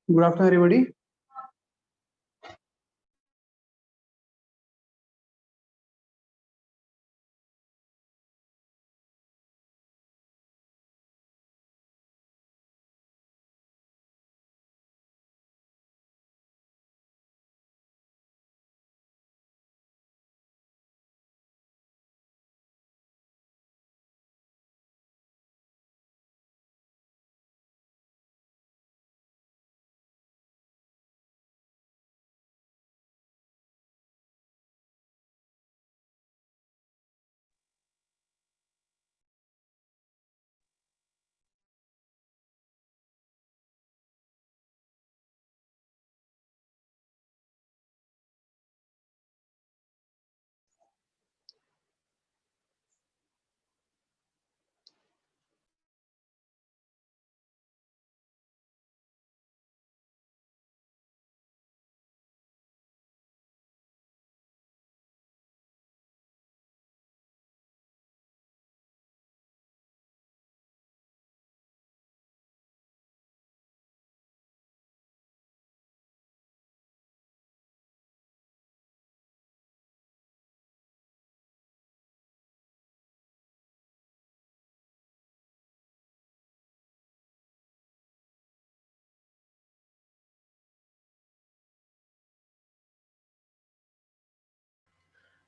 Good afternoon, everybody.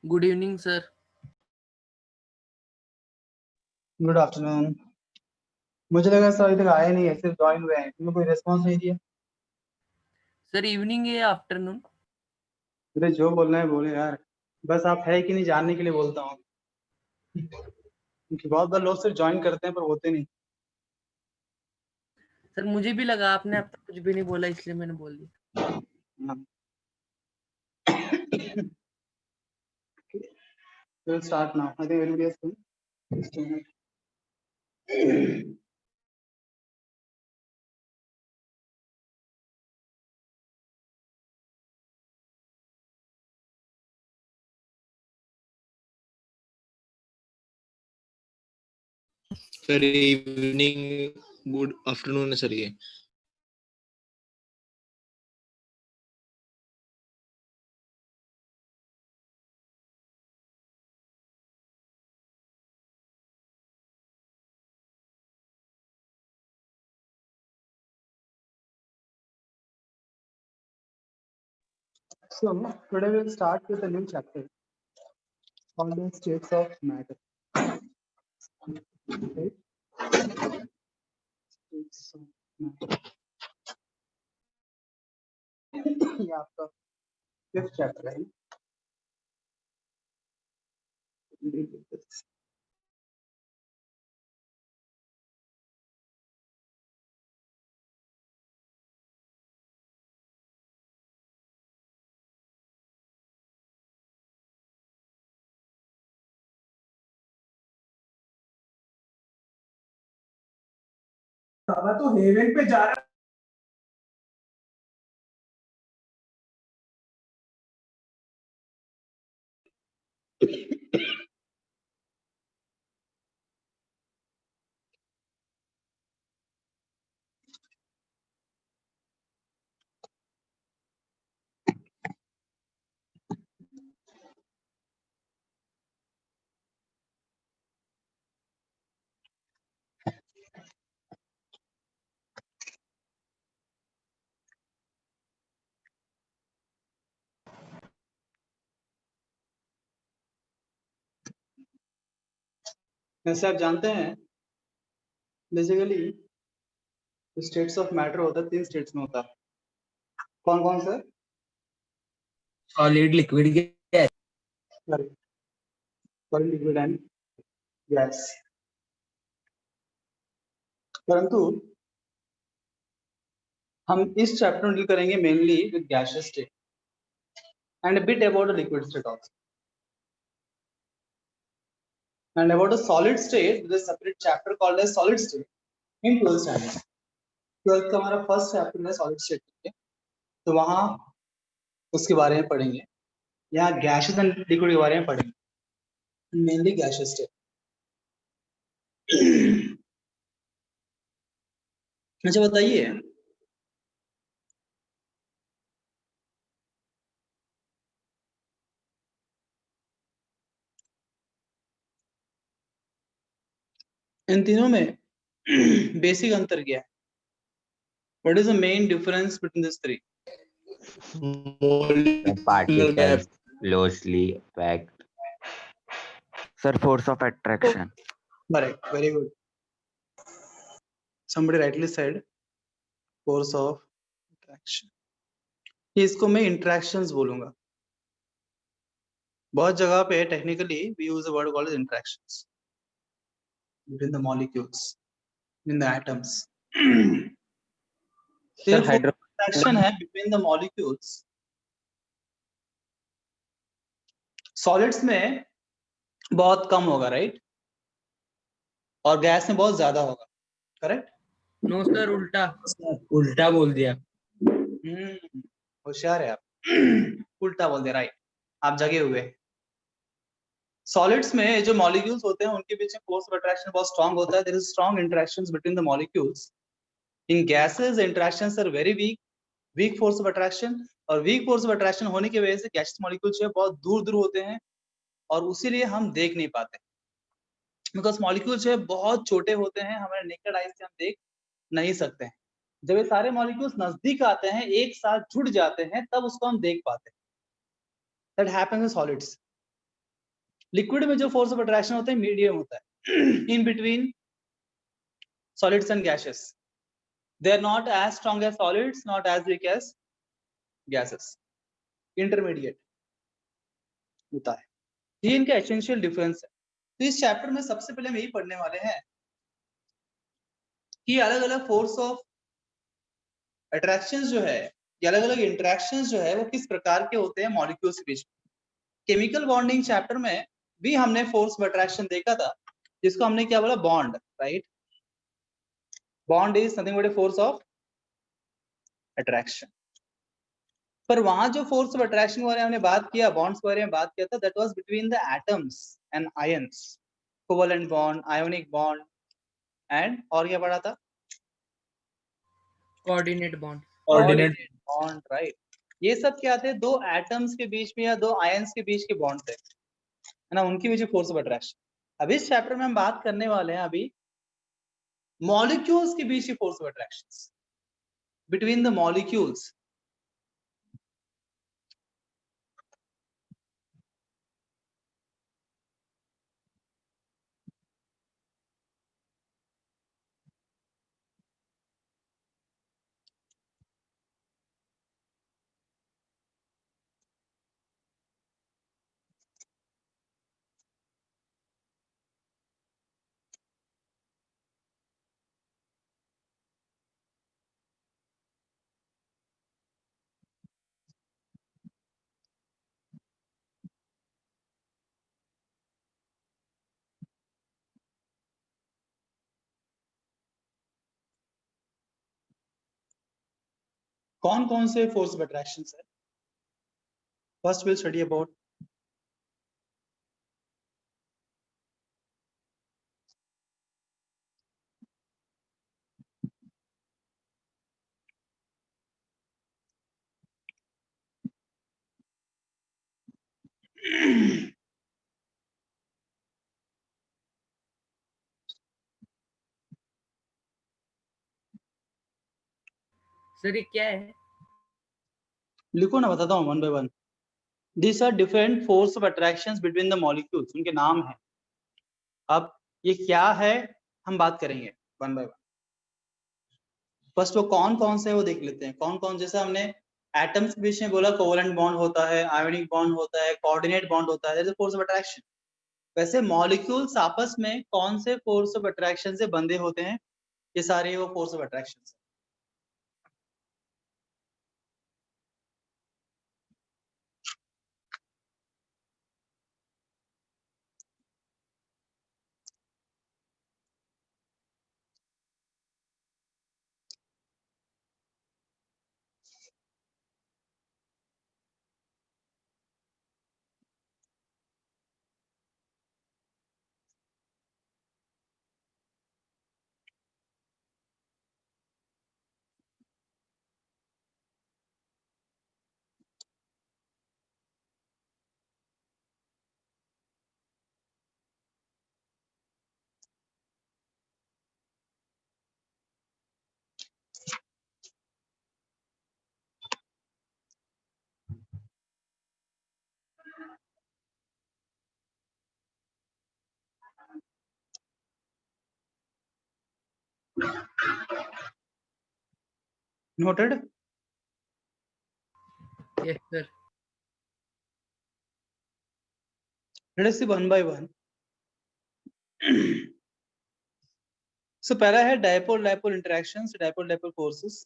Good evening, sir. Good afternoon. मुझे लगा sir अभी तक आए नहीं है, सिर्फ ज्वाइन हुए हैं, तुमने कोई रिस्पॉन्स नहीं दिया। Sir, evening या afternoon? अरे जो बोलना है बोले यार, बस आप है कि नहीं जानने के लिए बोलता हूँ। क्योंकि बहुत बार लोग सिर्फ ज्वाइन करते हैं पर होते नहीं। सर मुझे भी लगा आपने अब तक कुछ भी नहीं बोला इसलिए मैंने बोल दिया। हाँ। We'll start now. I think everybody has come. Just a minute. Sir evening good afternoon है सर ये So today we'll start with a new chapter called the states of matter. Okay? States of matter. ये आपका fifth chapter है। तो haven पे जा रहा जैसे आप जानते हैं बेसिकली स्टेट्स ऑफ मैटर होता है, तीन स्टेट्स में होता है। कौन कौन sir? Solid, liquid, gas. Solid, liquid and gas. परंतु हम इस चैप्टर में डील करेंगे mainly with gaseous state and a bit about the liquid state also, and about the solid state there is a separate chapter called as solid state in 12th standard। 12th का हमारा first chapter है solid state के, तो वहां उसके बारे में पढ़ेंगे। यहाँ गैसेस एंड लिक्विड के बारे में पढ़ेंगे, मेनली गैसियस स्टेट। अच्छा बताइए, इन तीनों में बेसिक अंतर क्या है? What is the main difference between this three? The Molecular gap. particles closely packed. Sir, force of attraction. Correct, very good. Somebody rightly said force of attraction. इसको मैं interactions बोलूंगा. बहुत जगह पे technically we use a word called as interactions between the molecules in the atoms. तो ये hydro interaction है between the molecules. Solids में बहुत कम होगा, राइट? और गैस में बहुत ज्यादा होगा, करेक्ट? नो सर, उल्टा उल्टा बोल दिया. होशियार है आप. उल्टा बोल दिया, राइट? आप जगे हुए. सॉलिड्स में जो मॉलिक्यूल्स होते हैं उनके बीच में फोर्स ऑफ अट्रैक्शन बहुत स्ट्रांग होता है. There is strong interactions between the molecules. In gases interactions are very weak force of attraction. और वीक फोर्स ऑफ अट्रैक्शन होने की वजह से गैस मॉलिक्यूल्स जो है बहुत दूर दूर होते हैं और उसीलिए हम देख नहीं पाते. बिकॉज मॉलिक्यूल्स जो है बहुत छोटे होते हैं, हमारे नेकेड आईज से हम देख नहीं सकते हैं. जब ये सारे मॉलिक्यूल्स नजदीक आते हैं, एक साथ जुड़ जाते हैं, तब उसको हम देख पाते हैं. That happens in solids. Liquid में जो फोर्स ऑफ अट्रैक्शन होता है मीडियम होता है in between solids and gases. They are not as strong as solids, not as weak as gases. Intermediate होता है. ये इनका एसेंशियल डिफरेंस है. तो इस चैप्टर में सबसे पहले हम यही पढ़ने वाले हैं कि अलग अलग फोर्स ऑफ अट्रैक्शंस जो है, ये अलग अलग इंटरेक्शंस जो है वो किस प्रकार के होते हैं मॉलिक्यूल्स के बीच. केमिकल बॉन्डिंग चैप्टर में भी हमने फोर्स ऑफ अट्रैक्शन देखा था, जिसको हमने क्या बोला? Bond, right? Bond is nothing but a force of attraction. पर वहां जो फोर्स ऑफ अट्रैक्शन के बारे में हमने बात किया, बॉन्ड्स के बारे में बात किया था, that was between the atoms and ions. Covalent bond, ionic bond and और क्या पढ़ा था? Coordinate bond. Coordinate. Bond, right? ये सब क्या थे? दो एटम्स के बीच में या दो आयंस के बीच के बॉन्ड थे, है ना? उनके बीच फोर्स ऑफ अट्रैक्शन. अब इस चैप्टर में हम बात करने वाले हैं अभी मॉलिक्यूल्स के बीच की force of attraction, between the molecules. कौन कौन से फोर्स ऑफ अट्रैक्शन है? First will study about sir ये क्या है? लिखो ना, बताता हूँ one by one. These are different force of attractions between the molecules. उनके नाम है. अब ये क्या है हम बात करेंगे वन बाय वन. फर्स्ट वो कौन कौन से वो देख लेते हैं. कौन कौन, जैसे हमने एटम्स के बीच में बोला कोवेलेंट बॉन्ड होता है, आयोनिक बॉन्ड होता है, कोऑर्डिनेट बॉन्ड होता है, that is force of attraction. वैसे मॉलिक्यूल्स आपस में कौन से फोर्स ऑफ अट्रैक्शन से बंधे होते हैं? ये सारे वो force of attraction. Noted? Yes, sir. Let us see one by one. So पहला है dipole dipole interactions, dipole dipole forces.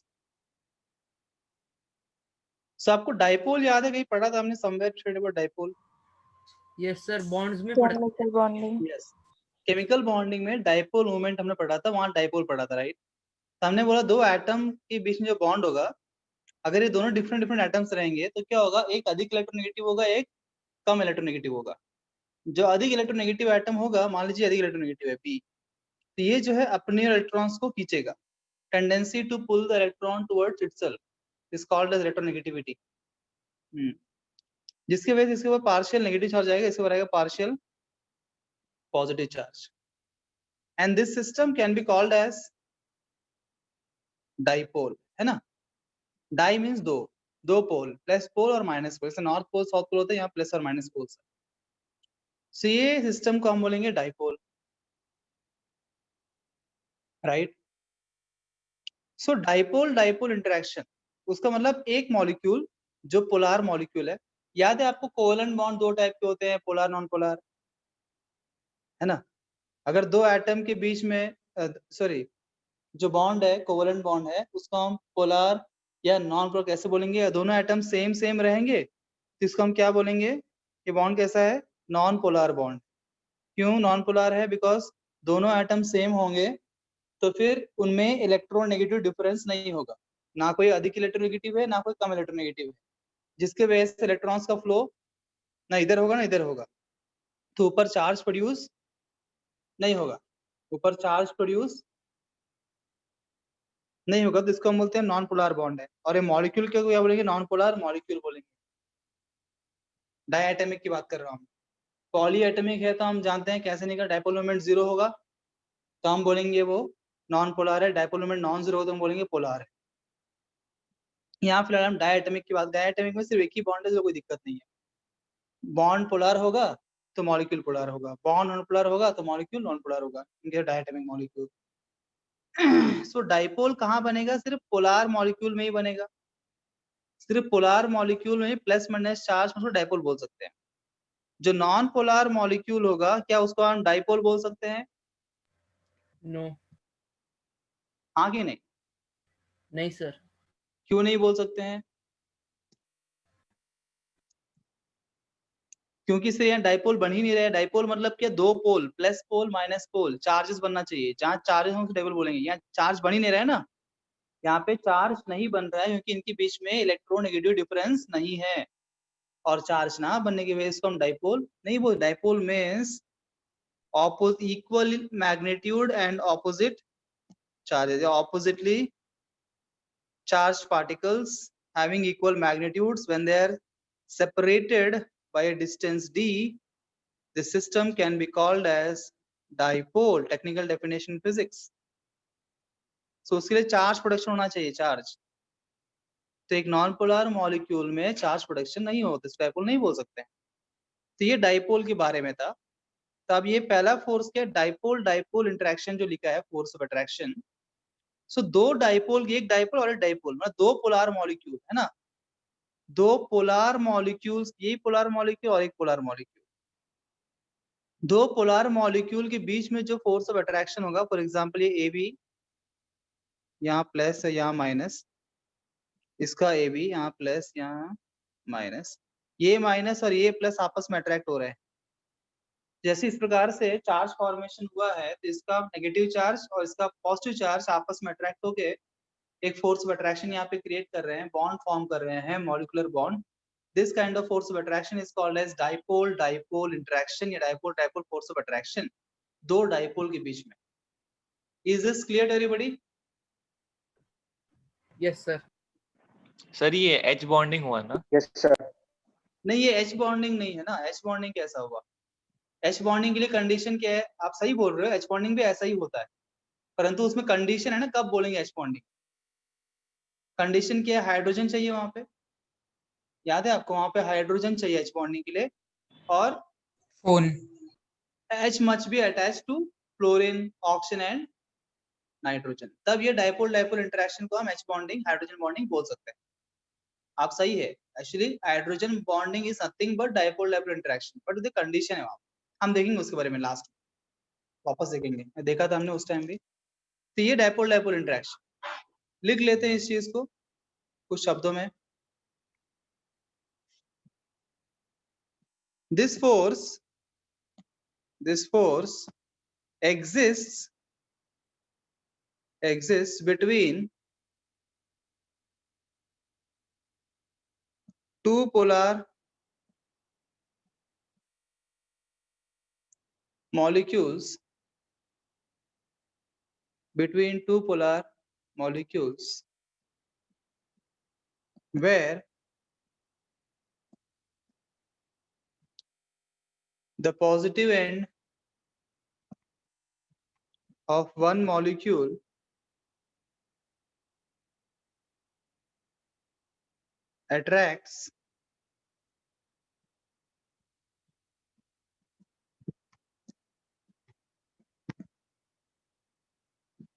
So आपको dipole याद है, कहीं पढ़ा था हमने somewhere studied about dipole. Yes, sir. Bonds में पढ़ा। Chemical bonding. Yes. Chemical bonding में dipole moment हमने पढ़ा था, वहाँ dipole पढ़ा था, right? तो हमने बोला दो एटम के बीच में जो बॉन्ड होगा, अगर ये दोनों डिफरेंट डिफरेंट एटम्स रहेंगे तो क्या होगा, एक अधिक इलेक्ट्रोनेगेटिव होगा, एक कम इलेक्ट्रोनेगेटिव होगा। जो अधिक इलेक्ट्रोनेगेटिव एटम होगा, मान लीजिए अधिक इलेक्ट्रोनेगेटिव है P, तो ये जो है अपने इलेक्ट्रॉन्स को खींचेगा। Tendency to pull the electron towards itself is called as electronegativity. जिसके वजह से इसके ऊपर पार्शियल नेगेटिव चार्ज आएगा, इसके ऊपर आएगा partial positive charge. And this system can be called as dipole, है ना। डाई मीन्स दो पोल, प्लस पोल और माइनस पोल, जैसे नॉर्थ पोल साउथ पोल होता है, यहाँ प्लस और माइनस पोल। सो ये सिस्टम को हम बोलेंगे डाइपोल, राइट। सो डाइपोल डाइपोल इंटरेक्शन, उसका मतलब एक मॉलिक्यूल जो पोलार मॉलिक्यूल है, याद है आपको कोवलेंट बॉन्ड दो टाइप के होते हैं, पोलार नॉन पोलार, है ना। अगर दो एटम के बीच में जो बॉन्ड है, कोवलेंट बॉन्ड है, उसको हम पोलार या नॉन पोलार कैसे बोलेंगे। दोनों एटम सेम रहेंगे तो इसको हम क्या बोलेंगे, ये बॉन्ड कैसा है, नॉन पोलार बॉन्ड। क्यों नॉन पोलार है, बिकॉज दोनों एटम सेम होंगे तो फिर उनमें इलेक्ट्रोनेगेटिव डिफरेंस नहीं होगा, ना कोई अधिक इलेक्ट्रोनेगेटिव है ना कोई कम इलेक्ट्रोनेगेटिव है, जिसके वजह से इलेक्ट्रॉन्स का फ्लो ना इधर होगा ना इधर होगा, तो ऊपर चार्ज प्रोड्यूस नहीं होगा, ऊपर चार्ज प्रोड्यूस नहीं होगा, तो इसको हम बोलते हैं नॉन पोलार बॉन्ड है। और ये मॉलिक्यूल को क्या बोलेंगे, नॉन पोलार मॉलिक्यूल बोलेंगे। डायटोमिक की बात कर रहा हूँ। पॉलीएटमिक है तो हम जानते हैं कैसे निकल, डाइपोल मोमेंट 0 होगा तो हम बोलेंगे वो नॉन पोलार है, डाइपोल मोमेंट नॉन 0 होगा तो हम बोलेंगे पोलार है। यहाँ फिलहाल हम डायटोमिक की बात, डायटोमिक में सिर्फ एक ही बॉन्ड है, जो कोई दिक्कत नहीं है। बॉन्ड पोलार होगा तो मॉलिक्यूल पोलार होगा, बॉन्ड नॉन पोलार होगा तो मॉलिक्यूल नॉन पोलार होगा, इनके डायटोमिक मॉलिक्यूल। सो डाइपोल कहाँ बनेगा, सिर्फ पोलार मॉलिक्यूल में ही बनेगा, सिर्फ पोलार मॉलिक्यूल में ही प्लस माइनस चार्ज उसको डाइपोल बोल सकते हैं। जो नॉन पोलार मॉलिक्यूल होगा, क्या उसको हम डाइपोल बोल सकते हैं? नो। हाँ कि नहीं? नहीं सर। क्यों नहीं बोल सकते हैं? क्योंकि इससे यहाँ डाइपोल बन ही नहीं रहा है। डाइपोल मतलब क्या, दो पोल, प्लस पोल माइनस पोल, चार्जेस बनना चाहिए। जहाँ चार्जेस होंगे डाइपोल बोलेंगे, यहाँ चार्ज बन ही नहीं रहा है ना, यहाँ पे चार्ज नहीं बन रहा है क्योंकि इनके बीच में इलेक्ट्रोनेगेटिव डिफरेंस नहीं है, और चार्ज ना बनने की वजह से हम डाइपोल नहीं बोल। Dipole means equal magnitude and opposite charges, oppositely charged particles having equal magnitudes when they are separated by a distance d, the system can be called as dipole, technical definition physics. So उसके लिए charge production होना चाहिए, charge. तो एक non polar molecule में charge production नहीं होता, इस डाइपोल नहीं बोल सकते। तो ये डाइपोल के बारे में था। तो अब ये पहला फोर्स क्या, डाइपोल डाइपोल इंटरेक्शन जो लिखा है, फोर्स ऑफ अट्रैक्शन। सो दो डाइपोल, एक डाइपोल और एक डाइपोल, मतलब दो पोलार मॉलिक्यूल है ना, दो पोलार मॉलिक्यूल्स, ये पोलार मॉलिक्यूल और एक पोलार मॉलिक्यूल, दो पोलार मॉलिक्यूल के बीच में जो फोर्स ऑफ अट्रैक्शन होगा, फॉर एग्जांपल ये ए बी, यहाँ प्लस है यहाँ माइनस, इसका ए बी यहाँ प्लस यहाँ माइनस, ये माइनस और ये प्लस आपस में अट्रैक्ट हो रहे हैं। जैसे इस प्रकार से चार्ज फॉर्मेशन हुआ है, तो इसका नेगेटिव चार्ज और इसका पॉजिटिव चार्ज आपस में अट्रैक्ट होके एक फोर्स ऑफ अट्रैक्शन यहाँ पे क्रिएट कर रहे हैं, बॉन्ड फॉर्म कर रहे हैं, molecular bond. This kind of force of attraction is called as dipole dipole interaction या dipole dipole force of attraction, दो डाइपोल के बीच में। Is this clear to everybody? Yes sir. Sir ये एच बॉन्डिंग हुआ ना? Yes sir. नहीं, ये एच बॉन्डिंग नहीं है ना। एच बॉन्डिंग कैसा हुआ? एच बॉन्डिंग के लिए कंडीशन क्या है? आप सही बोल रहे हो, एच बॉन्डिंग भी ऐसा ही होता है, परंतु उसमें कंडीशन है ना, कब बोलेंगे एच बॉन्डिंग। कंडीशन क्या है? हाइड्रोजन चाहिए वहां पे, याद है आपको, वहां पे हाइड्रोजन चाहिए एच बॉन्डिंग के लिए, और phone H must be attached to fluorine, oxygen and nitrogen, तब ये डाइपोल डाइपोल इंटरेक्शन को हम H बॉन्डिंग हाइड्रोजन बॉन्डिंग बोल सकते हैं। आप सही है, actually hydrogen bonding is nothing but dipole dipole interaction, but the condition है वहाँ, हम देखेंगे उसके बारे में लास्ट वापस देखेंगे, देखा था हमने उस टाइम भी। तो ये डाइपोल डाइपोल इंटरेक्शन लिख लेते हैं इस चीज को कुछ शब्दों में। This force exists between two polar molecules, where the positive end of one molecule attracts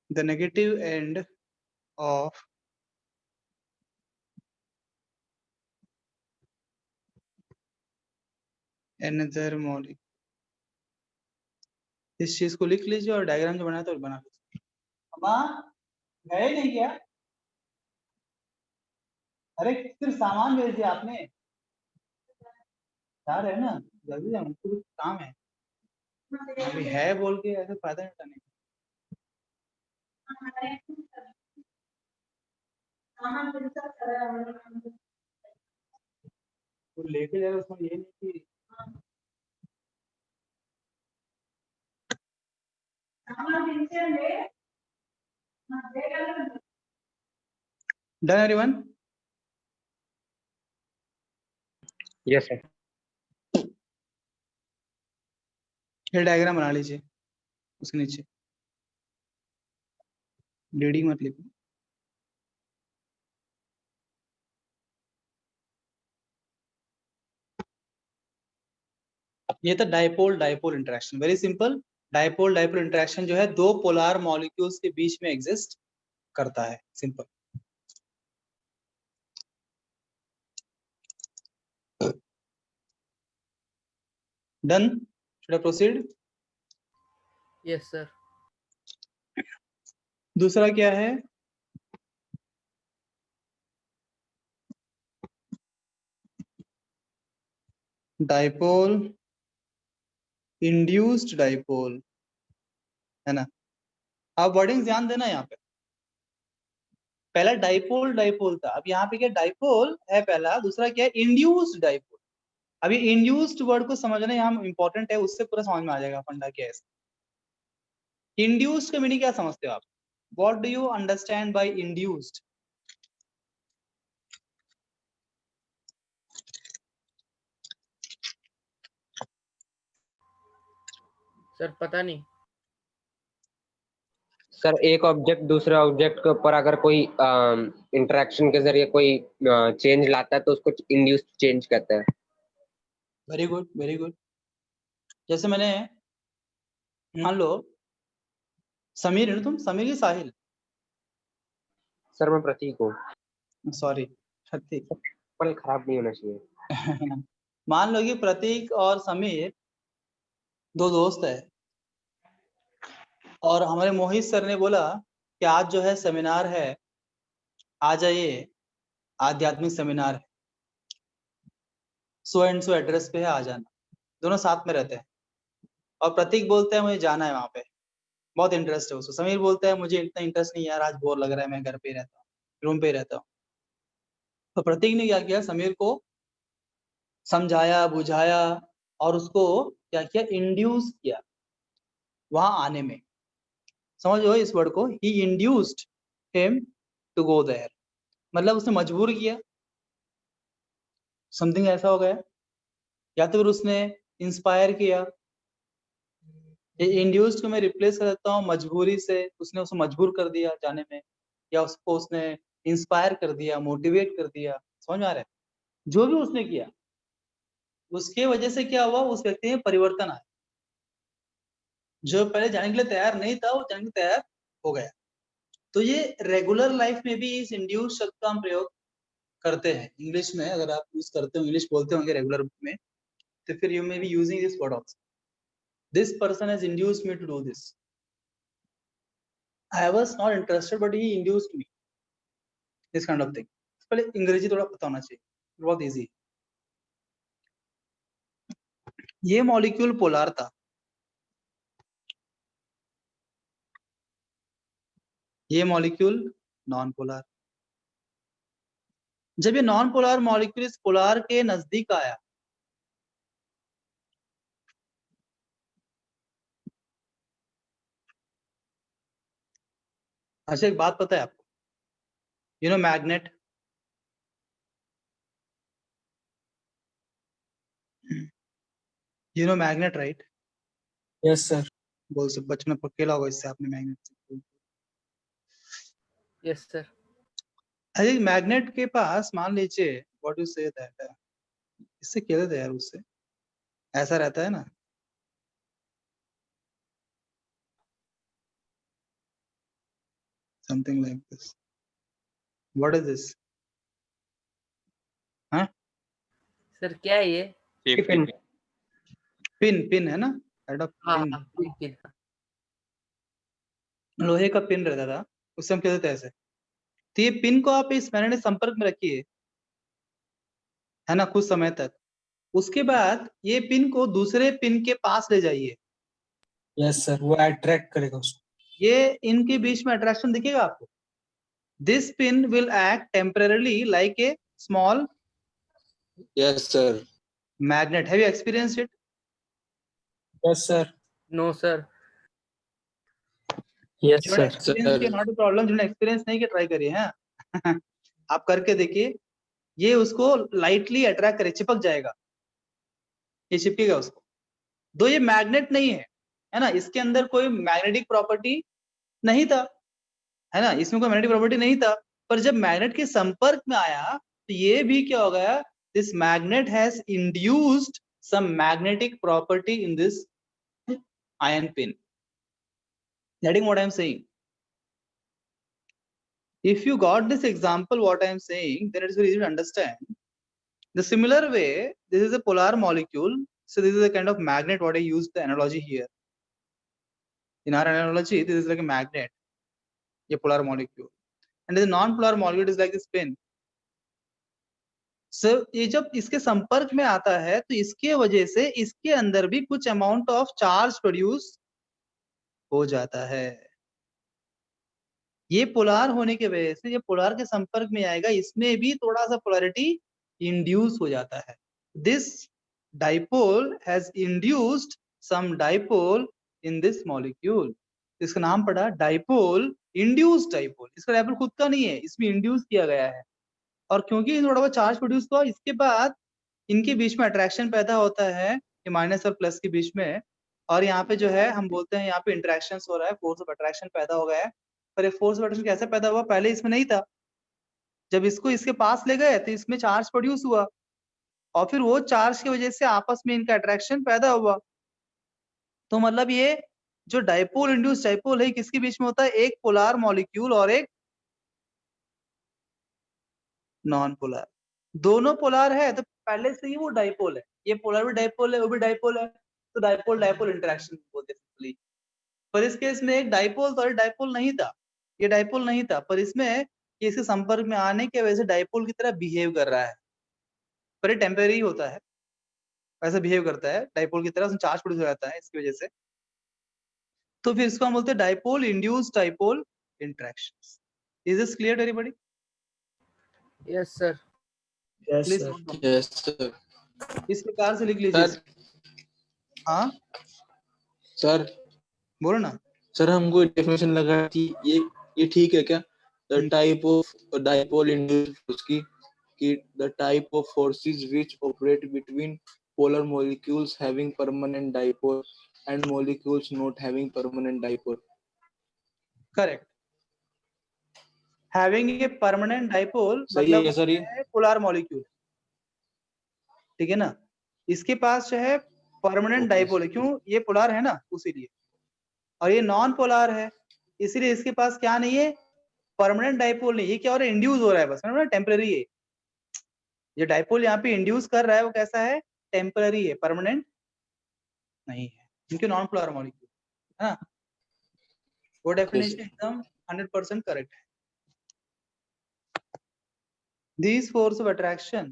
the negative end of another molecule। इस चीज को लिख लीजिए और डायग्राम जो बनाया तो बना लीजिए। अम्मा गए नहीं क्या? अरे सिर्फ सामान भेज दिया आपने, जा रहे हैं ना, जल्दी जाओ, मुझको कुछ काम है। अभी है बोल के ऐसे फायदा नहीं उठाने का। वो लेके जाएगा उसमें ये नहीं कि डन एवरीवन? Yes sir. ये डायग्राम बना लीजिए, उसके नीचे रीडिंग मत लिखो। ये था dipole dipole interaction, very simple. Dipole dipole interaction जो है दो पोलर मॉलिक्यूल्स के बीच में एग्जिस्ट करता है, simple. Done? Should I proceed? Yes sir. दूसरा क्या है? डाइपोल इंड्यूस्ड डाइपोल, है ना? आप वर्डिंग ध्यान देना यहाँ पे। पहला डाइपोल डाइपोल था, अब यहाँ पे क्या डाइपोल है पहला, दूसरा क्या है इंड्यूस्ड डाइपोल। अभी इंड्यूस्ड वर्ड को समझना यहाँ इंपॉर्टेंट है, उससे पूरा समझ में आ जाएगा फंडा क्या है। इंड्यूस्ड का मीनिंग क्या समझते हो आप? What do you understand by induced? Sir पता नहीं। सर एक ऑब्जेक्ट दूसरे ऑब्जेक्ट के ऊपर अगर कोई इंटरेक्शन के जरिए कोई चेंज लाता है तो उसको इंड्यूस्ड चेंज कहते हैं। Very good very good. जैसे मैंने मान लो समीर है ना, तुम समीर की साहिल? सर मैं प्रतीक हूँ। सॉरी प्रतीक। पल खराब नहीं होना चाहिए। मान लो कि प्रतीक और समीर दो दोस्त है, और हमारे मोहित सर ने बोला कि आज जो है सेमिनार है, आ जाइए, आध्यात्मिक सेमिनार है, सो एंड सो एड्रेस पे है, आ जाना। दोनों साथ में रहते हैं, और प्रतीक बोलता है मुझे जाना है वहां पे, बहुत इंटरेस्ट है उसको। समीर बोलता है मुझे इतना इंटरेस्ट नहीं यार, आज बोर लग रहा है, मैं घर पे ही रहता हूँ, रूम पे ही रहता हूँ। तो प्रतीक ने क्या किया, समीर को समझाया बुझाया और उसको क्या किया, इंड्यूस किया वहां आने में। समझो इस वर्ड को, he induced him to go there, मतलब उसने मजबूर किया, समथिंग ऐसा हो गया। या तो फिर उसने इंस्पायर किया, ये इंड्यूस्ड को मैं रिप्लेस कर देता हूँ मजबूरी से, उसने उसको मजबूर कर दिया जाने में, या उसको उसने इंस्पायर कर दिया, मोटिवेट कर दिया। समझ में आ रहा है? जो भी उसने किया उसके वजह से क्या हुआ, उस व्यक्ति में परिवर्तन आया। जो पहले जाने के लिए तैयार नहीं था वो जाने के लिए तैयार हो गया। तो ये रेगुलर लाइफ में भी इस इंड्यूस शब्द का हम प्रयोग करते हैं इंग्लिश में। अगर आप यूज करते हो, इंग्लिश बोलते होंगे रेगुलर में, तो फिर you may be using this word also, this person has induced me to do this, I was not interested but he induced me, this kind of thing. पहले अंग्रेजी थोड़ा पता होना चाहिए, बहुत इजी। ये मॉलिक्यूल पोलर था, ये मॉलिक्यूल नॉन पोलर। जब ये नॉन पोलर मॉलिक्यूल इस पोलर के नजदीक आया, अच्छा एक बात पता है आपको, you know magnet, you know magnet right? Yes sir. बोल सब बचपन में खेला होगा इससे आपने, मैग्नेट से। Yes sir. अरे मैग्नेट के पास मान लीजिए, व्हाट यू से दैट, इससे खेले थे यार, उससे ऐसा रहता है ना, something like this, what is this? हाँ सर क्या है ये? सेफ्टी पिन, पिन है ना, काइंड ऑफ हाँ पिन, हाँ, पिन। लोहे का पिन रहता था, उससे हम खेलते थे ऐसे। तो ये पिन को आप इस मैग्नेट संपर्क में रखिए, है ना, कुछ समय तक। उसके बाद ये पिन को दूसरे पिन के पास ले जाइए, यस सर, वो अट्रैक्ट करेगा उसको। ये इनके बीच में अट्रैक्शन दिखेगा आपको। This pin will act temporarily like a small Yes, sir. magnet. Have you experienced it? Yes sir. No sir. Yes जिन्होंने सर। एक्सपीरियंस किया नॉट अ प्रॉब्लम, जिन्होंने एक्सपीरियंस नहीं किया ट्राई करिए। हैं आप करके देखिए, ये उसको लाइटली अट्रैक्ट करे, चिपक जाएगा, ये चिपकेगा उसको। दो ये मैग्नेट नहीं है ना, इसके अंदर कोई मैग्नेटिक प्रॉपर्टी नहीं था, है ना, इसमें कोई मैग्नेटिक प्रॉपर्टी नहीं था। पर जब मैग्नेट के संपर्क में आया तो ये भी क्या हो गया, this magnet has induced some magnetic property in this iron pin. Getting what I'm saying? If you got this example, what I'm saying, then it's very easy to understand. The similar way, this is a polar molecule. So this is a kind of magnet, what I used the analogy here. In our analogy, this is like a magnet, a polar molecule. And the non-polar molecule is like this pin. So ये जब इसके संपर्क में आता है तो इसके वजह से इसके अंदर भी कुछ अमाउंट ऑफ चार्ज प्रोड्यूस हो जाता है। ये पोलार होने की वजह से, ये पोलार के संपर्क में आएगा, इसमें भी थोड़ा सा पोलैरिटी इंड्यूस हो जाता है। This dipole has induced some dipole in this molecule, इसका नाम पड़ा डाइपोल, इंड्यूस्ड डाइपोल। इसका डाइपोल खुद का नहीं है, इसमें इंड्यूस किया गया है। और क्योंकि थोड़ा बहुत चार्ज प्रोड्यूस हुआ, इसके बाद इनके बीच में अट्रैक्शन पैदा होता है, माइनस और प्लस के बीच में। और यहाँ पे जो है हम बोलते हैं यहाँ पे इंटरेक्शन हो रहा है, फोर्स ऑफ अट्रैक्शन पैदा हो गया है। पर ये फोर्स ऑफ अट्रैक्शन कैसे पैदा हुआ, पहले इसमें नहीं था। जब इसको इसके पास ले गए तो इसमें चार्ज प्रोड्यूस हुआ, और फिर वो चार्ज की वजह से आपस में इनका अट्रैक्शन पैदा हुआ। तो मतलब ये जो डाइपोल इंड्यूस डाइपोल है, किसके बीच में होता है, एक पोलर मॉलिक्यूल और एक नॉन पोलर। दोनों पोलर है तो पहले से ही वो डाइपोल है, ये पोलर भी डाइपोल है, वो भी डाइपोल है, तो डाइपोल डाइपोल इंटरेक्शन बोलते हैं सिंपली। पर इस केस में एक डाइपोल था, डाइपोल नहीं था, ये डाइपोल नहीं था, पर इसमें ये इसके संपर्क में आने की वजह से डाइपोल की तरह बिहेव कर रहा है। पर ये टेम्परेरी होता है, ऐसा बिहेव करता है डाइपोल की तरह, उसमें चार्ज प्रोड्यूस हो जाता है इसकी वजह से। तो फिर इसको हम बोलते हैं dipole induced dipole interactions. Is this clear to everybody? Yes sir. Yes please sir. Yes, sir. इस प्रकार से लिख लीजिए। Sir, हाँ sir, बोलो ना। sir, हमको डेफिनेशन लगा कि ये ठीक है क्या? The type of dipole induced force कि the type of forces which operate between polar molecules having permanent dipole and molecules not having permanent dipole. Correct. Having a permanent dipole सही है मतलब सर ये? है पोलर मॉलिक्यूल, ठीक है ना, इसके पास जो है परमानेंट Okay, डाइपोल है, क्यों, ये पोलर है ना, उसीलिए। और ये नॉन पोलर है, इसीलिए इसके पास क्या नहीं है, परमानेंट डाइपोल नहीं, ये क्या हो रहा है, इंड्यूस हो रहा है बस, टेम्पररी है। ये डाइपोल यहाँ पे इंड्यूस कर रहा है वो कैसा है, टेम्पररी है, परमानेंट नहीं है, क्योंकि नॉन पोलर मॉलिक्यूल है ना। वो डेफिनेशन एकदम 100% करेक्ट है। These force of attraction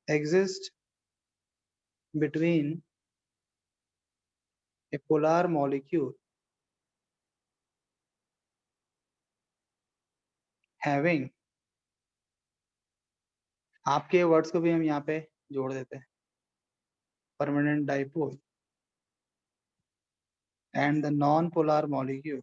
exist between a polar molecule having, आपके वर्ड्स को भी हम यहाँ पे जोड़ देते हैं, permanent dipole and the non-polar molecule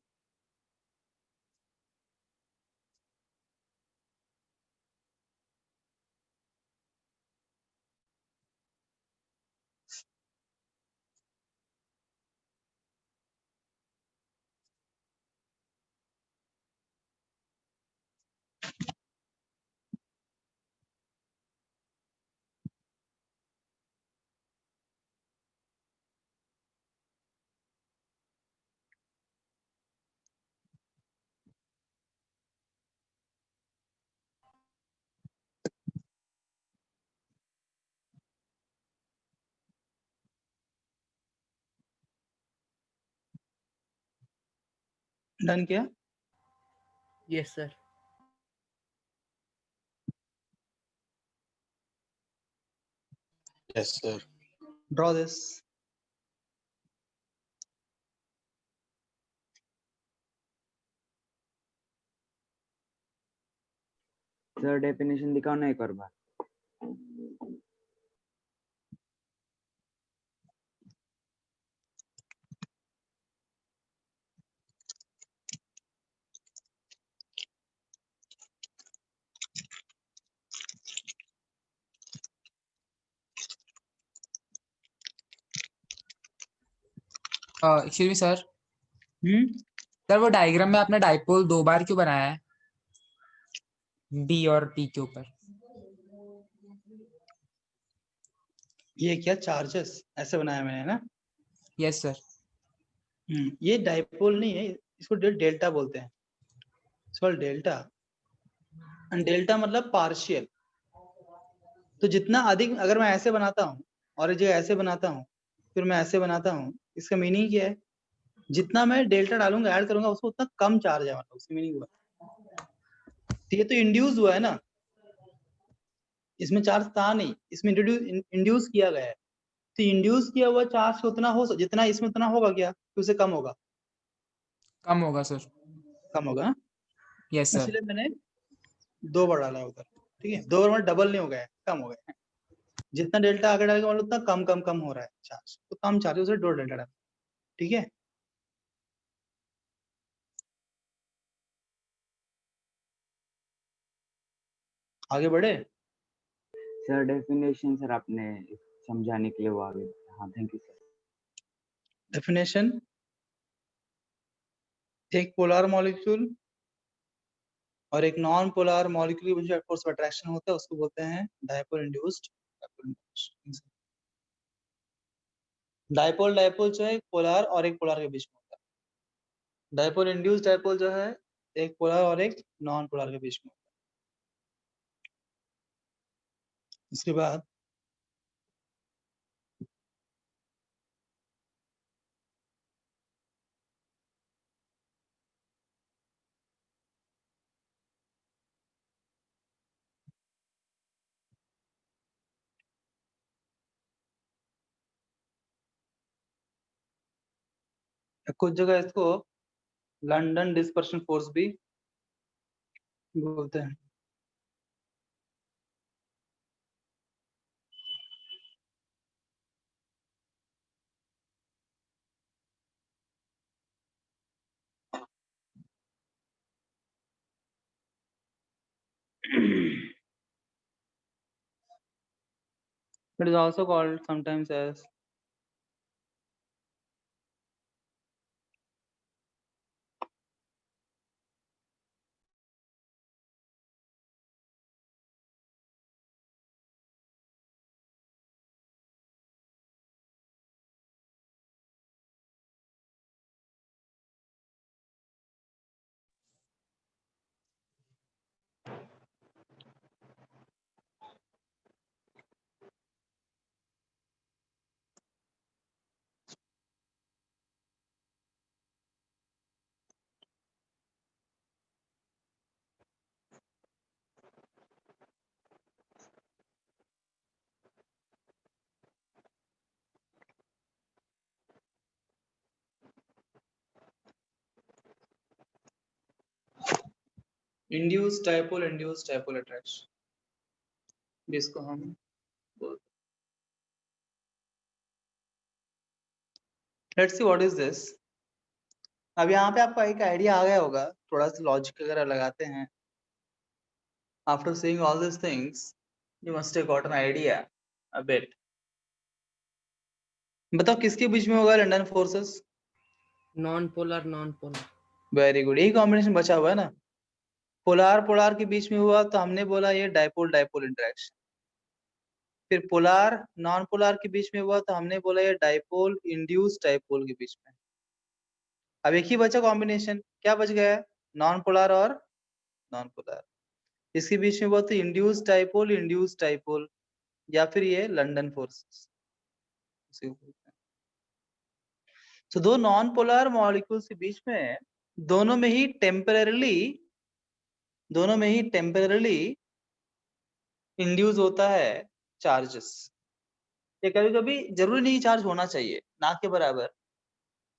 done किया। Yes, sir. Yes, sir. Draw this. Sir definition दिखाओ ना एक और बार। एक्सक्यूज मी सर, सर वो डायग्राम में आपने डाइपोल 2 बार क्यों बनाया है, डी और पी के ऊपर? ये क्या चार्जेस ऐसे बनाया मैंने ना। Yes sir. ये डाइपोल नहीं है, इसको डेल्टा बोलते हैं, इसको डेल्टा। एंड डेल्टा मतलब पार्शियल। तो जितना अधिक, अगर मैं ऐसे बनाता हूँ और ये ऐसे बनाता हूँ, फिर मैं ऐसे बनाता हूँ, इसका मीनिंग क्या है, जितना मैं डेल्टा डालूंगा, ऐड करूंगा, उसको उतना कम चार्ज है, मतलब उसकी मीनिंग हुआ। तो ये तो इंड्यूस हुआ है ना, इसमें चार्ज था नहीं, इसमें इंड्यूस किया गया है। तो इंड्यूस किया हुआ चार्ज उतना हो, जितना इसमें उतना होगा क्या, कि उससे कम होगा? कम होगा सर। कम होगा। Yes sir. इसलिए मैंने 2 बार डाला उधर, ठीक है, 2 बार में डबल नहीं हो गया, कम हो गया। जितना डेल्टा आगे डालेगा मतलब उतना कम कम कम हो रहा है चार्ज, तो कम चार्ज उसे 2 डेल्टा डाल, ठीक है। आगे बढ़े। सर डेफिनेशन सर आपने समझाने के लिए वो आगे। हाँ थैंक यू सर। डेफिनेशन, एक पोलर मॉलिक्यूल और एक नॉन पोलर मॉलिक्यूल के बीच में फोर्स ऑफ अट्रैक्शन होता है, उसको बोलते हैं डायपोल इंड्यूस्ड। डायपोल डायपोल जो है एक पोलर और एक पोलर के बीच में होता है। डायपोल इंड्यूस्ड डायपोल जो है एक पोलर और एक नॉन पोलर के बीच में होता है। इसके बाद कुछ जगह इसको लंदन डिस्पर्शन फोर्स भी बोलते हैं। It is also called sometimes as induce dipole attraction, जिसको हम बोलते, let's see what is this. अब यहाँ पे आपको एक आइडिया आ गया होगा, थोड़ा सा लॉजिक अगर लगाते हैं, after seeing all this things you must have got an idea a bit. बताओ किसके बीच में होगा London forces? Non polar very good, यही कॉम्बिनेशन बचा हुआ है ना। पोलार पोलार के बीच में हुआ तो हमने बोला ये डायपोल डायपोल इंटरेक्शन। फिर पोलार नॉन पोलार के बीच में हुआ तो हमने बोला ये डायपोल इंड्यूस डायपोल के बीच में। अब एक ही बचा कॉम्बिनेशन, क्या बच गया है? नॉन पोलार और नॉन पोलार। इसके बीच में हुआ तो इंड्यूस डायपोल या फिर ये लंदन फोर्सेस। तो दो नॉन पोलर मॉलिक्यूल्स के बीच में दोनों में ही टेम्पररली इंड्यूस होता है चार्जेस। ये कभी कभी जरूरी नहीं चार्ज होना चाहिए ना के बराबर,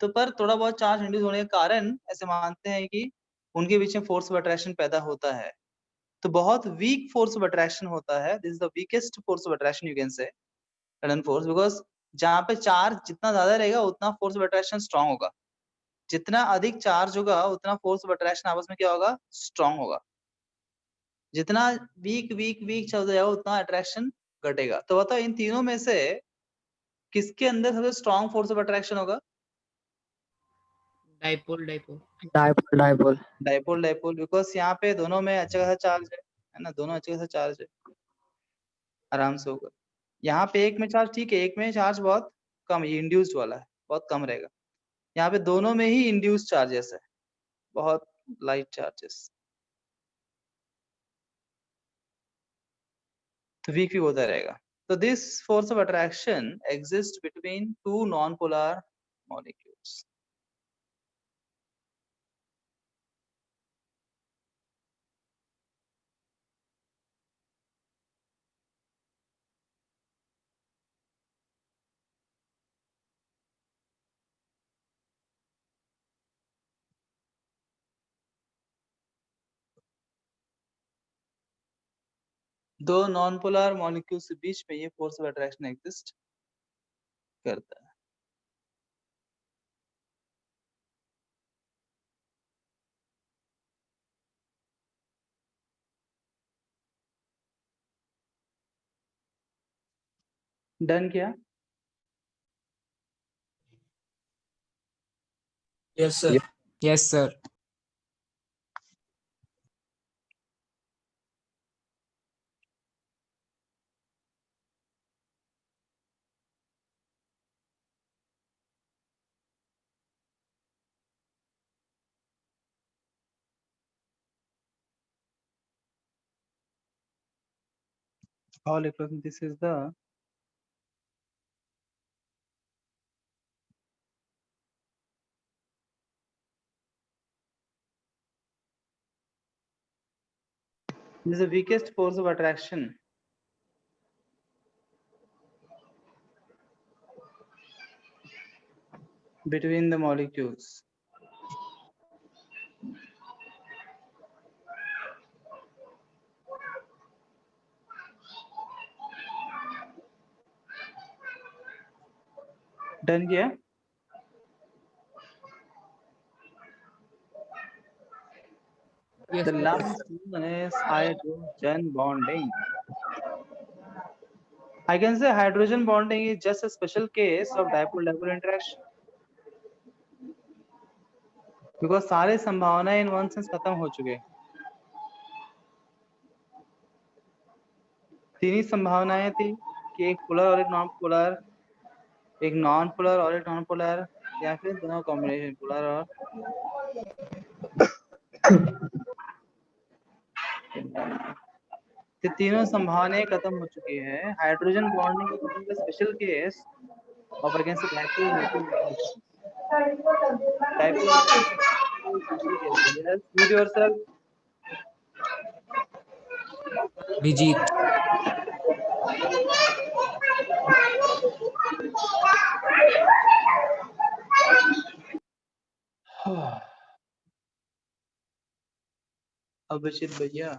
तो पर थोड़ा बहुत चार्ज इंड्यूस होने के कारण ऐसे मानते हैं कि उनके बीच में फोर्स ऑफ अट्रैक्शन पैदा होता है। तो बहुत वीक फोर्स ऑफ अट्रैक्शन होता है, this is the weakest force of attraction you can say London force, because जहाँ पे चार्ज जितना ज्यादा रहेगा उतना फोर्स ऑफ अट्रैक्शन स्ट्रांग होगा। जितना अधिक चार्ज होगा उतना फोर्स ऑफ अट्रैक्शन आपस में क्या होगा? स्ट्रांग होगा। जितना वीक वीक वीक चल जाएगा उतना अट्रैक्शन घटेगा। तो बताओ इन तीनों में से किसके अंदर सबसे स्ट्रांग फोर्स ऑफ अट्रैक्शन होगा? डाइपोल डायपोल, बिकॉज यहाँ पे दोनों में अच्छा खासा चार्ज है ना, दोनों अच्छे खासा चार्ज है, आराम से होगा। यहाँ पे एक में चार्ज ठीक है, एक में चार्ज बहुत कम, ये इंड्यूस्ड वाला है, बहुत कम रहेगा। यहाँ पे दोनों में ही इंड्यूस्ड चार्जेस है, बहुत लाइट चार्जेस, तो वीक भी होता रहेगा। तो this force of attraction exist between two non polar molecules. दो नॉन पोलर मॉलिक्यूल्स के बीच में ये फोर्स ऑफ अट्रैक्शन एग्जिस्ट करता है। डन किया? Yes, sir. Yes, sir. All equation, this is the weakest force of attraction between the molecules. Done किया? Yes, The sir. last one is hydrogen bonding. I can say hydrogen bonding is just a special case of dipole-dipole interaction. Because सारे संभावनाएं in one sense खत्म हो चुके हैं। तीन ही संभावनाएं थी कि एक पोलर और एक नॉन पोलर, एक नॉन पोलर और एक नॉन पोलर, या फिर दोनों कॉम्बिनेशन पोलर और ये तीनों संभावनाएं खत्म हो चुकी है। Hydrogen bonding is special case of against dipole interaction. Dipole special case है। Yes, mute yourself. Vijit. Abhijeet भैया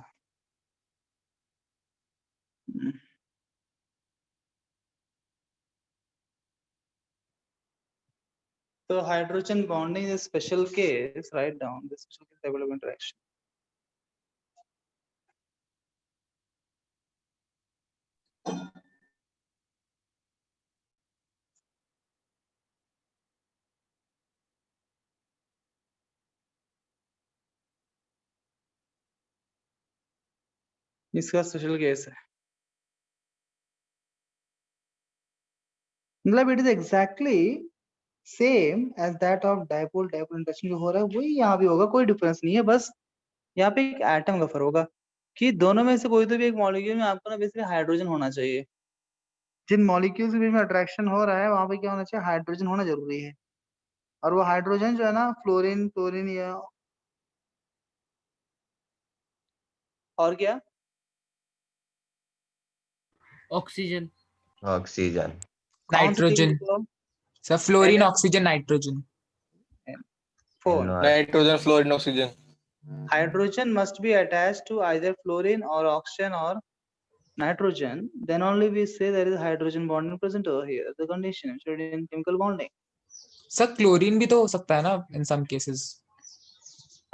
तो hydrogen bonding is special case, right down the special case table of interaction. इसका स्पेशल केस है, मतलब it is exactly same as that of dipole dipole interaction जो हो रहा है वही यहाँ भी होगा, कोई डिफरेंस नहीं है. बस यहाँ पे एक एटम का फर्क होगा कि दोनों में से कोई तो भी एक मॉलिक्यूल में आपको ना बेसिकली हाइड्रोजन होना चाहिए. जिन मॉलिक्यूल्स के बीच में अट्रैक्शन हो रहा है वहां पे क्या होना चाहिए, हाइड्रोजन होना जरूरी है. और वो हाइड्रोजन जो है ना फ्लोरीन क्लोरीन या और क्या ऑक्सीजन. ऑक्सीजन. कौन सी चीज नाइट्रोजन को sir, fluorine, NH4 oxygen, nitrogen. Nitrogen fluorine oxygen. hydrogen must be attached to either fluorine or oxygen or nitrogen, then only we say there is hydrogen bonding present over here. The condition should in chemical bonding. Sir chlorine भी तो हो सकता है ना इन some cases.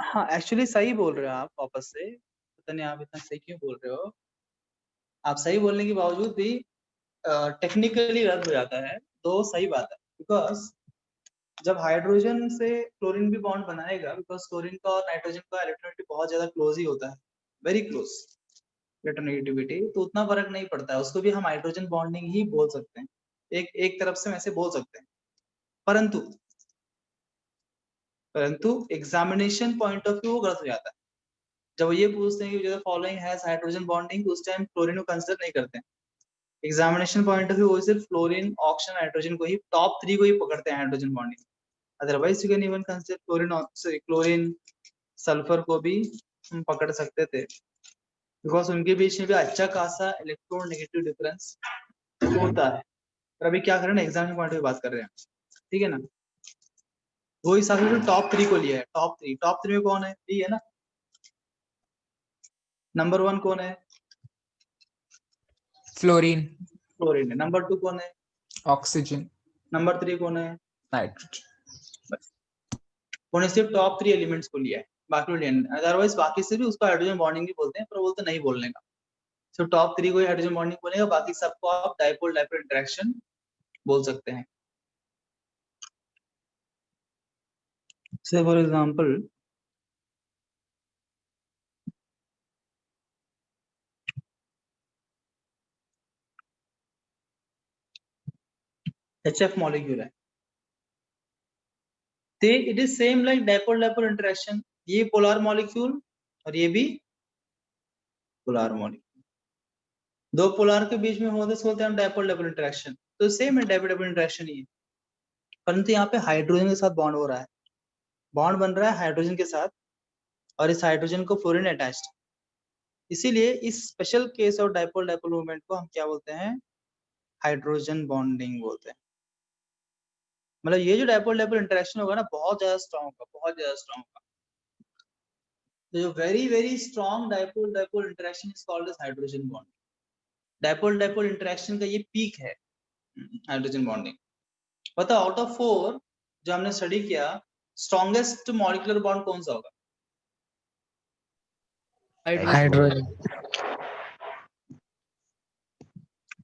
हाँ actually सही बोल रहे हो आप वापस से, पता नहीं आप इतना सही क्यों बोल रहे हो. आप सही बोलने के बावजूद भी टेक्निकली रद्द हो जाता है, तो सही बात है. बिकॉज जब हाइड्रोजन से क्लोरीन भी बॉन्ड बनाएगा, बिकॉज क्लोरीन का और नाइट्रोजन का इलेक्ट्रोनेगेटिव बहुत ज्यादा क्लोज ही होता है, वेरी क्लोज इलेक्ट्रोनेगेटिविटी, तो उतना फर्क नहीं पड़ता है. उसको भी हम हाइड्रोजन बॉन्डिंग ही बोल सकते हैं, एक तरफ से वैसे बोल सकते हैं. परंतु परंतु एग्जामिनेशन पॉइंट ऑफ व्यू गलत हो जाता है. जब ये पूछते हैं कि फॉलोइंग हैज हाइड्रोजन बॉन्डिंग, उस टाइम क्लोरीन को कंसिडर नहीं करते हैं. एग्जामिनेशन पॉइंट ऑफ व्यू वो सिर्फ फ्लोरीन ऑक्सीजन नाइट्रोजन को ही, टॉप 3 को ही पकड़ते हैं hydrogen bonding. Otherwise you can even consider chlorine sulphur को भी हम पकड़ सकते थे, बिकॉज उनके बीच में भी अच्छा खासा इलेक्ट्रोनेगेटिव डिफरेंस होता है. पर अभी क्या करें ना, एग्जाम के पॉइंट ऑफ बात कर रहे हैं, ठीक है ना. वो हिसाब से टॉप 3 को लिया है. टॉप थ्री में कौन है, ये है ना. नंबर 1 कौन है, फ्लोरीन. फ्लोरीन है. नंबर 2 कौन है, ऑक्सीजन. नंबर 3 कौन है, नाइट्रोजन. उन्होंने सिर्फ टॉप 3 एलिमेंट्स को लिया है, बाकी लिया नहीं. अदरवाइज बाकी से भी उसको हाइड्रोजन बॉन्डिंग भी बोलते हैं, पर बोलते नहीं बोलने का. सिर्फ टॉप 3 को ही हाइड्रोजन बॉन्डिंग बोलेगा, बाकी सबको आप डाइपोल डाइपोल इंटरेक्शन बोल सकते हैं. से फॉर एग्जांपल HF मॉलिक्यूल है, तो it is same like dipole dipole interaction. ये पोलर मॉलिक्यूल और ये भी पोलर मॉलिक्यूल, दो पोलर के बीच में होते बोलते हैं डाइपोल डाइपोल इंटरेक्शन. तो सेम है, डाइपोल डाइपोल इंटरेक्शन ही है. परंतु यहाँ पे हाइड्रोजन के साथ बॉन्ड हो रहा है, बॉन्ड बन रहा है हाइड्रोजन के साथ, और इस हाइड्रोजन को फ्लोरीन अटैच्ड. इसीलिए इस special case of dipole dipole movement को हम क्या बोलते हैं, हाइड्रोजन बॉन्डिंग बोलते हैं. मतलब ये जो डाइपोल डाइपोल इंटरेक्शन होगा ना, बहुत ज्यादा स्ट्रॉन्ग होगा, बहुत ज्यादा स्ट्रॉन्ग होगा. जो very very strong dipole dipole interaction is called as hydrogen bond. Dipole dipole interaction का ये पीक है हाइड्रोजन बॉन्डिंग. पता आउट ऑफ 4 जो हमने स्टडी किया, स्ट्रॉन्गेस्ट मॉलिक्यूलर बॉन्ड कौन सा होगा, हाइड्रोजन.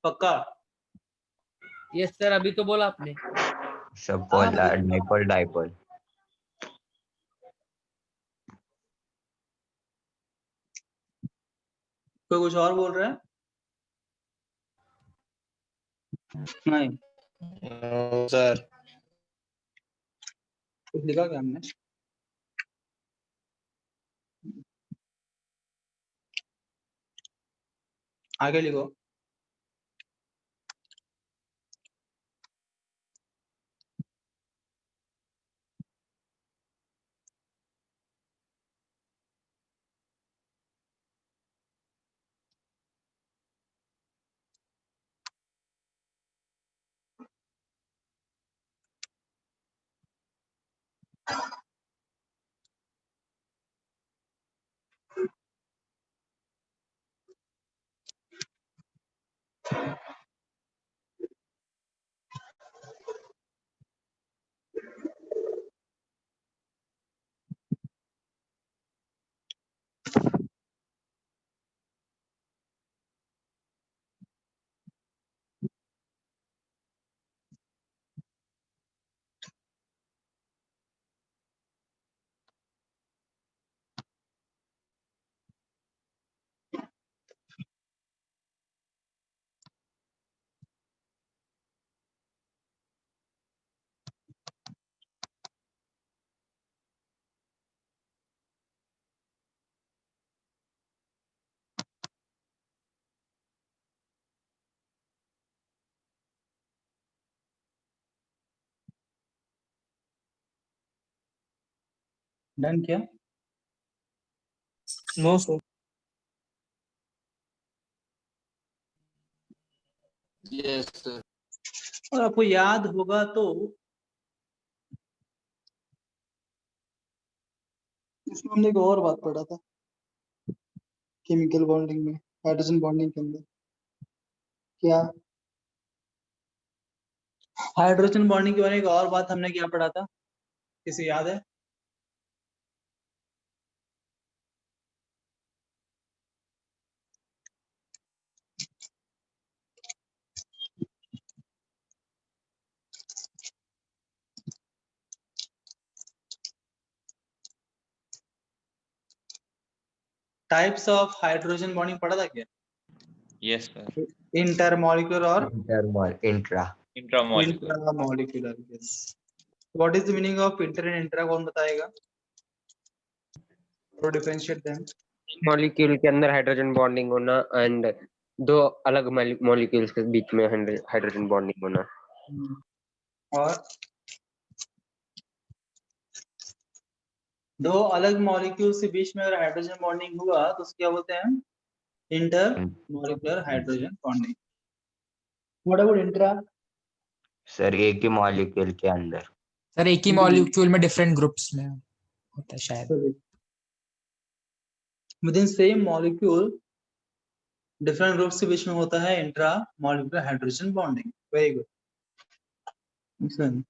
पक्का. यस सर, अभी तो बोला आपने. सब बोला डाइपोल डाइपोल. कोई कुछ और बोल रहा है, नहीं सर कुछ लिखा क्या हमने. आगे लिखो. डन किया? No sir. Yes sir. और आपको याद होगा तो इसमें हमने एक और बात पढ़ा था केमिकल बॉन्डिंग में, हाइड्रोजन बॉन्डिंग के अंदर। क्या हाइड्रोजन बॉन्डिंग के बारे में एक और बात हमने क्या पढ़ा था, किसे याद है? टाइप्स ऑफ हाइड्रोजन बॉन्डिंग पढ़ा था क्या? Yes sir. इंटरमॉलिक्यूलर और intra intramolecular. Intramolecular. Yes. What is the meaning of inter and intra, कौन बताएगा? तो डिफरेंशिएट देम। मॉलिक्यूल के अंदर हाइड्रोजन बॉन्डिंग होना एंड दो अलग मॉलिक्यूल्स के बीच में हाइड्रोजन बॉन्डिंग होना। और दो अलग मॉलिक्यूल्स के बीच में अगर हाइड्रोजन बॉन्डिंग हुआ तो उसको क्या बोलते हैं? Inter molecular hydrogen bonding. What about intra? Sir एक ही मॉलिक्यूल के अंदर। सर एक ही मॉलिक्यूल में डिफरेंट ग्रुप्स में होता है शायद। With in same molecule different groups के बीच में होता है intra molecular hydrogen bonding. Very good. Excellent.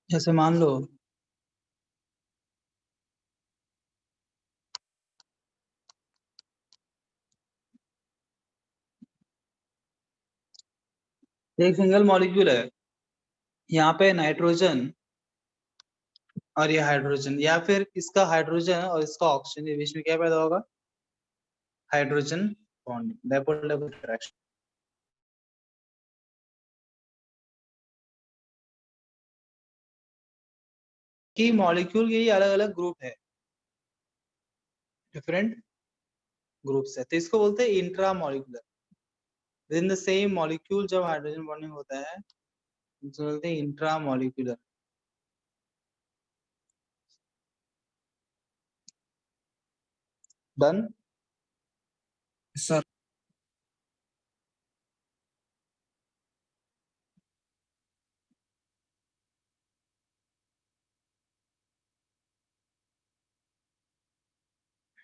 जैसे मान लो एक सिंगल मॉलिक्यूल है, यहाँ पे नाइट्रोजन और ये हाइड्रोजन, या फिर इसका हाइड्रोजन और इसका ऑक्सीजन के बीच में क्या पैदा होगा? Hydrogen bond, dipole dipole interaction. कि मॉलिक्यूल के ये अलग अलग ग्रुप है, डिफरेंट ग्रुप्स है, तो इसको बोलते हैं intra molecular. With in the same molecule जब हाइड्रोजन बॉन्डिंग होता है तो बोलते हैं इंट्रा मॉलिक्यूलर। डन? सर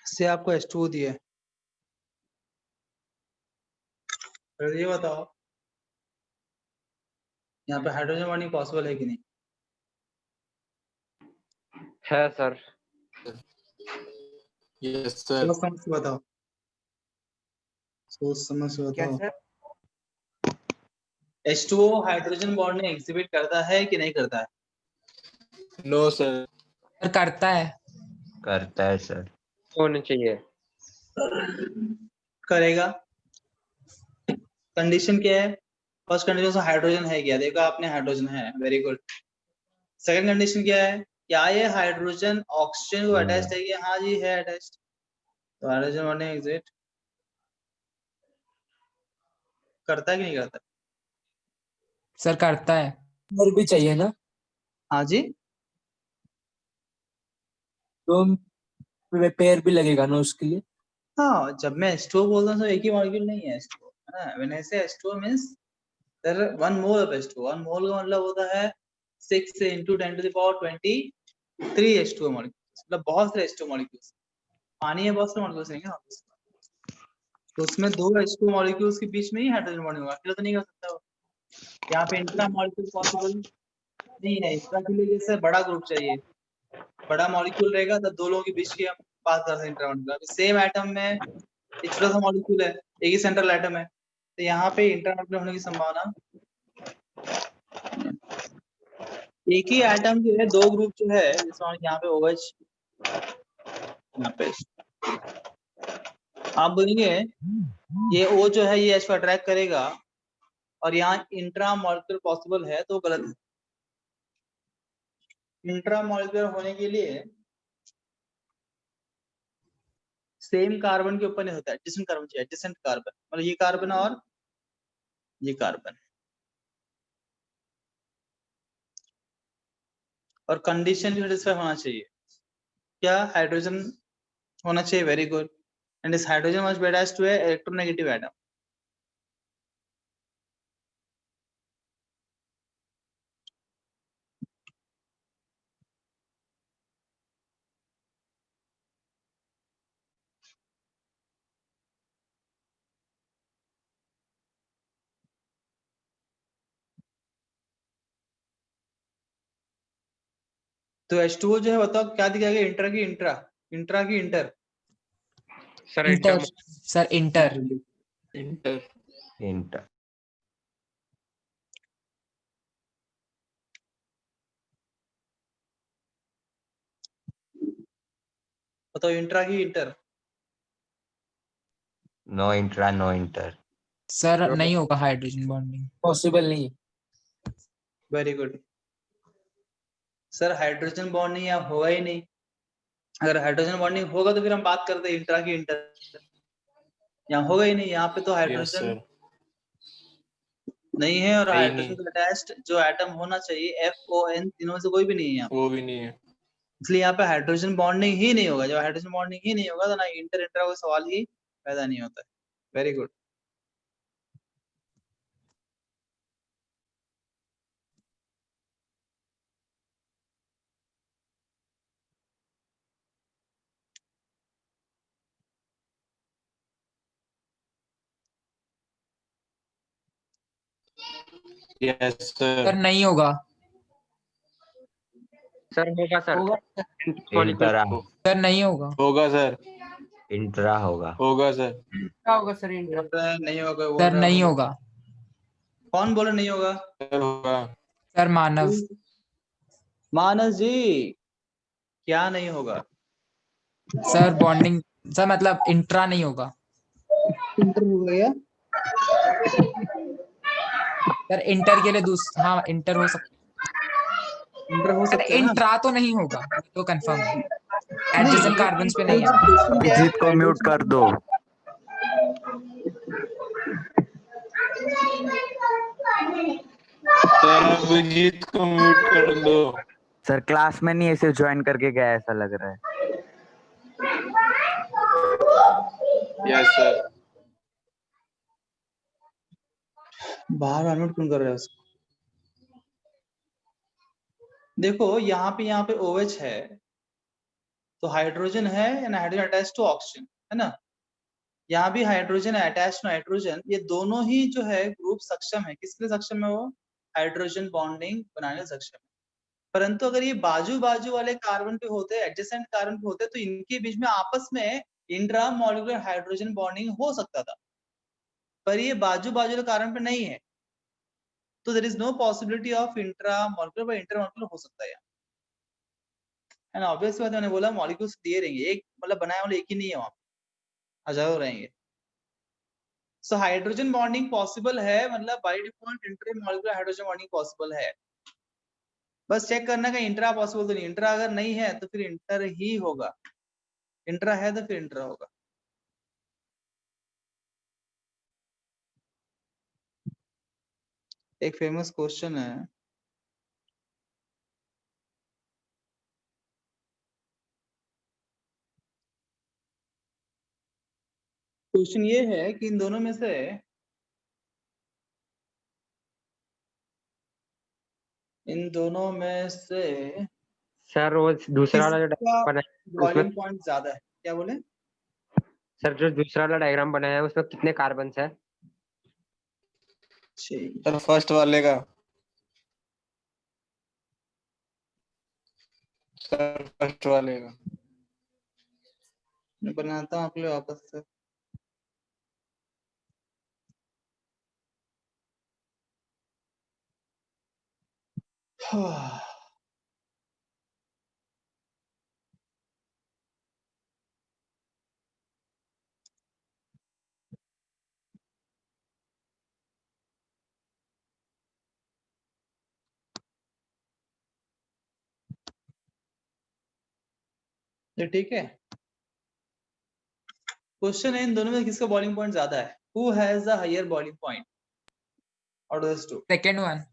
से आपको H2O दिया है, फिर ये बताओ यहाँ पे हाइड्रोजन बॉन्डिंग पॉसिबल है कि नहीं? है सर। Yes sir. सोच समझ के बताओ, सोच समझ के क्या बताओ। Sir? H2O hydrogen bonding exhibit करता है कि नहीं करता है? No sir. सर करता है। करता है सर। होना चाहिए। करेगा। कंडीशन क्या है? फर्स्ट कंडीशन हाइड्रोजन है क्या, देखा आपने हाइड्रोजन है, वेरी गुड। सेकंड कंडीशन क्या है? क्या ये हाइड्रोजन ऑक्सीजन को अटैच्ड है क्या? हाँ जी है अटैच्ड, तो हाइड्रोजन बॉन्डिंग एग्जिट करता है कि नहीं करता? सर करता है। और भी चाहिए ना, हाँ जी। तो पेयर भी लगेगा ना उसके लिए। हाँ, जब मैं H2O बोलता हूँ तो एक ही मॉलिक्यूल नहीं है H2O, है ना? When I say H2O means there one mole of H2O। One mole का मतलब होता है 6 into 10 to the power 23 H2O molecules, मतलब बहुत सारे H2O मॉलिक्यूल्स। पानी में बहुत सारे मॉलिक्यूल्स हैं क्या? तो उसमें दो H2O मॉलिक्यूल्स के बीच में ही हाइड्रोजन बॉन्डिंग होगा, अकेला तो नहीं कर सकता वो। यहाँ पे इंट्रा मॉलिक्यूल पॉसिबल नहीं है, इंट्रा के लिए जैसे बड़ा ग्रुप चाहिए, बड़ा मॉलिक्यूल रहेगा तब दो लोगों के बीच की हम बात कर सकते हैं इंट्रा मॉलिक्यूल। सेम एटम में एक छोटा सा मॉलिक्यूल है, एक ही सेंट्रल एटम है, तो यहाँ पे इंट्रा मॉलिक्यूल होने की संभावना एक ही एटम के है, दो ग्रुप जो है, जैसे यहाँ पे OH, यहाँ पे आप बोलेंगे ये O जो है ये H को अट्रैक्ट करेगा और यहाँ इंट्रा मॉलिक्यूलर पॉसिबल है तो गलत है। इंट्रा मॉलिक्यूलर होने के लिए सेम कार्बन के ऊपर नहीं होता है, एडजेसेंट कार्बन चाहिए, एडजेसेंट कार्बन मतलब ये कार्बन और ये कार्बन। और कंडीशन भी सेटिस्फाई होना चाहिए, क्या हाइड्रोजन होना चाहिए, very good, and this hydrogen must be attached to a electronegative atom. तो H2O जो है बताओ क्या दिखाएगा, इंट्रा की इंट्रा, इंट्रा की inter, sir inter inter sir inter inter inter बताओ इंट्रा की inter. No intra no inter sir नहीं होगा हाइड्रोजन बॉन्डिंग। पॉसिबल नहीं है। Very good sir, hydrogen bonding यहाँ होगा ही नहीं। अगर हाइड्रोजन बॉन्डिंग होगा तो फिर हम बात करते हैं इंट्रा की इंटर, यहाँ होगा ही नहीं, यहाँ पे तो यस हाइड्रोजन सर नहीं है और है ही हाइड्रोजन नहीं, से अटैच्ड जो एटम होना चाहिए FON, तीनों में से कोई भी नहीं है यहाँ, वो भी नहीं है। इसलिए यहाँ पे हाइड्रोजन बॉन्डिंग ही नहीं होगा। जब हाइड्रोजन बॉन्डिंग ही नहीं होगा तो ना इंटर इंट्रा का सवाल ही पैदा नहीं होता है। Very good. Yes sir sir नहीं होगा। सर होगा सर होगा मॉलिक्यूल इंट्रा सर नहीं होगा। होगा सर, इंट्रा होगा होगा सर, क्या होगा सर इंटर? बोल रहा है नहीं होगा, बोल सर रहा है नहीं होगा। होगा। कौन बोला नहीं होगा? सर होगा। सर मानव। मानस जी, क्या नहीं होगा? सर बॉन्डिंग, सर मतलब इंट्रा नहीं होगा। इंटर होगा या सर इंटर के लिए हाँ इंटर हो सकता इंटर हो है। सर सकता है ना? इंट्रा तो नहीं होगा, तो कंफर्म है। नहीं एडजेसेंट कार्बन्स पे नहीं है। क्वेश्चन क्या है, अभिजीत को म्यूट कर दो सर अभिजीत को म्यूट कर दो। सर क्लास में नहीं ऐसे ज्वाइन करके गया ऐसा लग रहा है। यस सर बाहर अनम्यूट क्यों कर रहे हो उसको? देखो यहाँ पे OH है तो हाइड्रोजन है या हाइड्रोजन अटैच टू ऑक्सीजन है ना, यहाँ भी हाइड्रोजन अटैच टू नाइट्रोजन, ये दोनों ही जो है ग्रुप सक्षम है, किसके लिए सक्षम है? वो हाइड्रोजन बॉन्डिंग बनाने में सक्षम है। परंतु अगर ये बाजू बाजू वाले कार्बन पे होते, एडजेसेंट कार्बन पे होते, तो इनके बीच में आपस में इंट्रा मॉलिक्यूलर हाइड्रोजन बॉन्डिंग हो सकता था, पर ये बाजू बाजू वाले कार्बन पे नहीं है, तो there is no possibility of intra molecular, पर इंटर मॉलिक्यूलर हो सकता है। एंड ऑब्वियस बात मैंने बोला मॉलिक्यूल्स दिए रहेंगे, एक मतलब बनाया वाला एक ही नहीं है, वहां हजारों रहेंगे। सो हाइड्रोजन बॉन्डिंग पॉसिबल है, मतलब by default inter molecular hydrogen bonding possible है। बस चेक करना का इंट्रा पॉसिबल तो नहीं, इंट्रा अगर नहीं है तो फिर इंटर ही होगा, इंट्रा है तो फिर इंट्रा होगा। एक फेमस क्वेश्चन है, क्वेश्चन ये है कि इन दोनों में से सर वो दूसरा वाला जो किसका डायग्राम बनाया उसमें, बॉइलिंग पॉइंट ज्यादा है? क्या बोले? सर जो दूसरा वाला डायग्राम बनाया है उसमें कितने कार्बन है? सर फर्स्ट वाले का, सर फर्स्ट वाले का। मैं बनाता हूँ आपके लिए वापस से। ये ठीक है। क्वेश्चन है इन दोनों में किसका बॉइलिंग पॉइंट ज्यादा है? Who has the higher boiling point out of this two? Second one.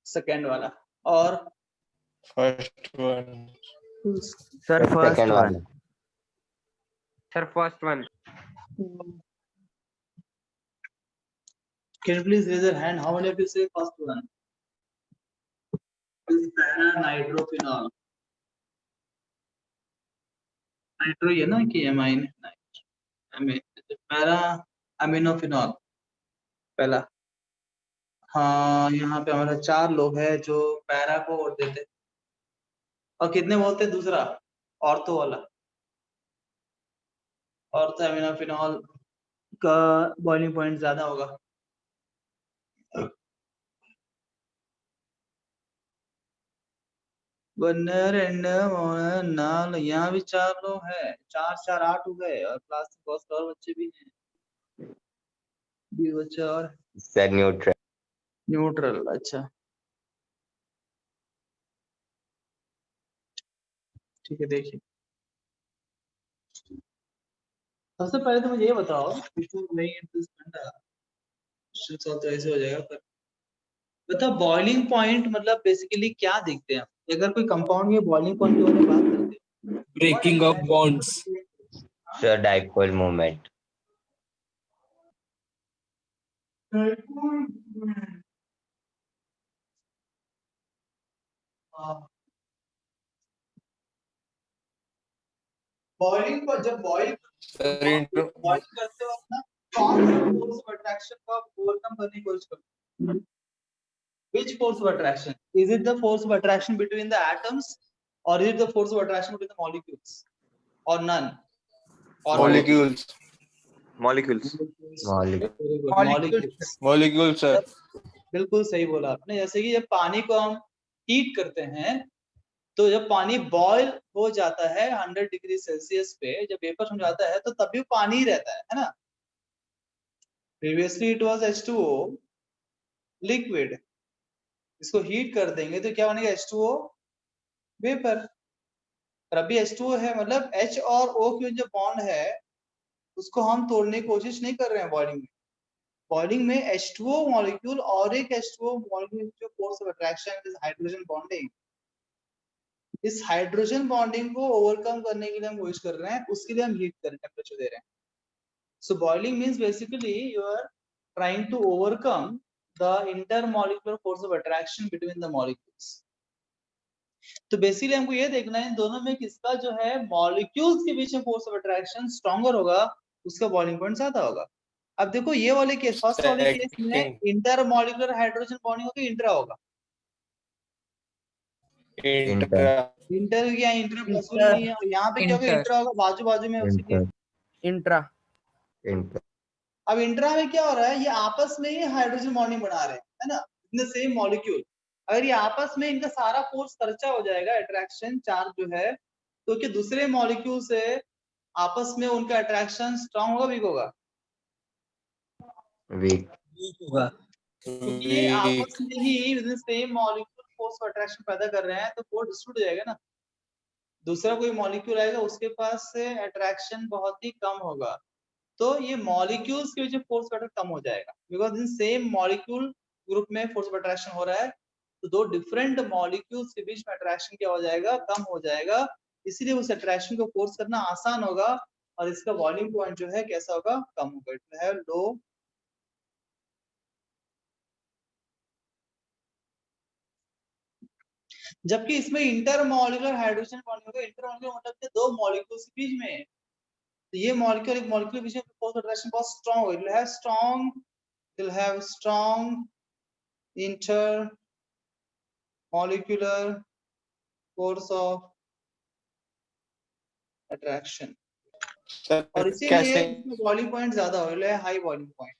Second वाला। और first one. Sir first second one. वाला। Sir first one. can you please raise your hand? How many of you say first one? Is para nitrophenol. Nitro ये ना कि amine para अमीनोफिनॉल पहला। हाँ यहाँ पे हमारा 4 लोग हैं जो पैरा को वोट देते हैं। और कितने बोलते हैं दूसरा ऑर्थो वाला? ऑर्थो अमीनोफिनॉल का बॉइलिंग पॉइंट ज्यादा होगा। नाल यहाँ भी 4 लोग हैं, 4 4 8 हो गए और क्लास में बहुत और बच्चे भी हैं, 20 बच्चे और सर न्यूट्रल। न्यूट्रल। अच्छा ठीक है, देखिए सबसे पहले तो मुझे ये बताओ, तो ऐसे हो जाएगा पर बताओ बॉइलिंग पॉइंट मतलब बेसिकली क्या देखते हैं? अगर कोई कंपाउंड में बॉइलिंग पॉइंट की बारे में बात करते हैं, breaking of bonds. Sir dipole movement. Boiling पर जब बॉइल सर करते वक्त ना कौन सा फोर्स ऑफ अट्रैक्शन को आप ओवरकम करने की कोशिश करते हैं? Which force of attraction? Is it the force of attraction between the atoms or is it the force of attraction between the molecules or none? Or molecules. Molecules. molecules. Molecules sir. बिल्कुल सही बोला आपने। जैसे कि जब पानी को हम हीट करते हैं तो जब पानी बॉयल हो जाता है 100 डिग्री सेल्सियस पे, जब वेपर हो जाता है तो तब भी पानी ही रहता है ना। Previously it was H2O liquid, इसको हीट कर देंगे तो क्या बनेगा? H2O vapour. पर अभी H2O है, मतलब H और O की जो बॉन्ड है उसको हम तोड़ने की कोशिश नहीं कर रहे हैं बॉइलिंग में। बॉइलिंग में H2O मॉलिक्यूल और एक H2O मॉलिक्यूल जो force of attraction is hydrogen bonding, इस हाइड्रोजन बॉन्डिंग को ओवरकम करने के लिए हम कोशिश कर रहे हैं, उसके लिए हम हीट कर टेम्परेचर दे रहे हैं। So boiling means basically you are trying to overcome the intermolecular force of attraction between the molecules. तो बेसिकली हमको ये देखना है इन दोनों में किसका जो है मॉलिक्यूल्स के बीच में फोर्स ऑफ अट्रैक्शन स्ट्रॉन्गर होगा, उसका बॉइलिंग पॉइंट ज्यादा होगा। अब देखो ये वाले केस, फर्स्ट वाले केस में इंटरमॉलिक्यूलर हाइड्रोजन बॉन्डिंग होगी, इंट्रा होगा। इंटर या इंटर पॉसिबल नहीं है। यहाँ पे क्या होगा? इंट्रा होगा, बाजू बाजू में उसी के इंट्रा। अब इंट्रा में क्या हो रहा है? ये आपस में ही हाइड्रोजन बॉन्डिंग बना रहे हैं, है ना, इन द सेम मॉलिक्यूल। अगर ये आपस में इनका सारा फोर्स खर्चा हो जाएगा, अट्रैक्शन चार्ज जो है, तो कि दूसरे मॉलिक्यूल से आपस में उनका अट्रैक्शन स्ट्रांग होगा वीक होगा? वीक होगा। क्योंकि ये आपस में ही with the same molecule force of attraction पैदा कर रहे हैं, तो फोर्स डिस्ट्रीब्यूट हो जाएगा ना। दूसरा कोई मॉलिक्यूल आएगा उसके पास से अट्रैक्शन बहुत ही कम होगा, तो ये मॉलिक्यूल्स के वजह फोर्स ऑफ अट्रैक्शन कम हो जाएगा, because in same molecule group में फोर्स ऑफ अट्रैक्शन हो रहा है, तो दो डिफरेंट मॉलिक्यूल्स के बीच में अट्रैक्शन क्या हो जाएगा? कम हो जाएगा। इसीलिए उस अट्रैक्शन को फोर्स करना आसान होगा और इसका बॉइलिंग पॉइंट जो है कैसा होगा? कम होगा। इट विल हैव लो जबकि इसमें इंटरमॉलिक्यूलर हाइड्रोजन बॉन्डिंग होगा। इंटरमॉलिक्यूलर मतलब कि दो मॉलिक्यूल्स के बीच में, तो ये मॉलिक्यूल एक मॉलिक्यूल के बीच में फोर्स अट्रैक्शन बहुत स्ट्रांग होगा। It will have strong intermolecular force of attraction, और इसीलिए इसमें बॉइलिंग पॉइंट ज्यादा होगा, हाई बॉइलिंग पॉइंट।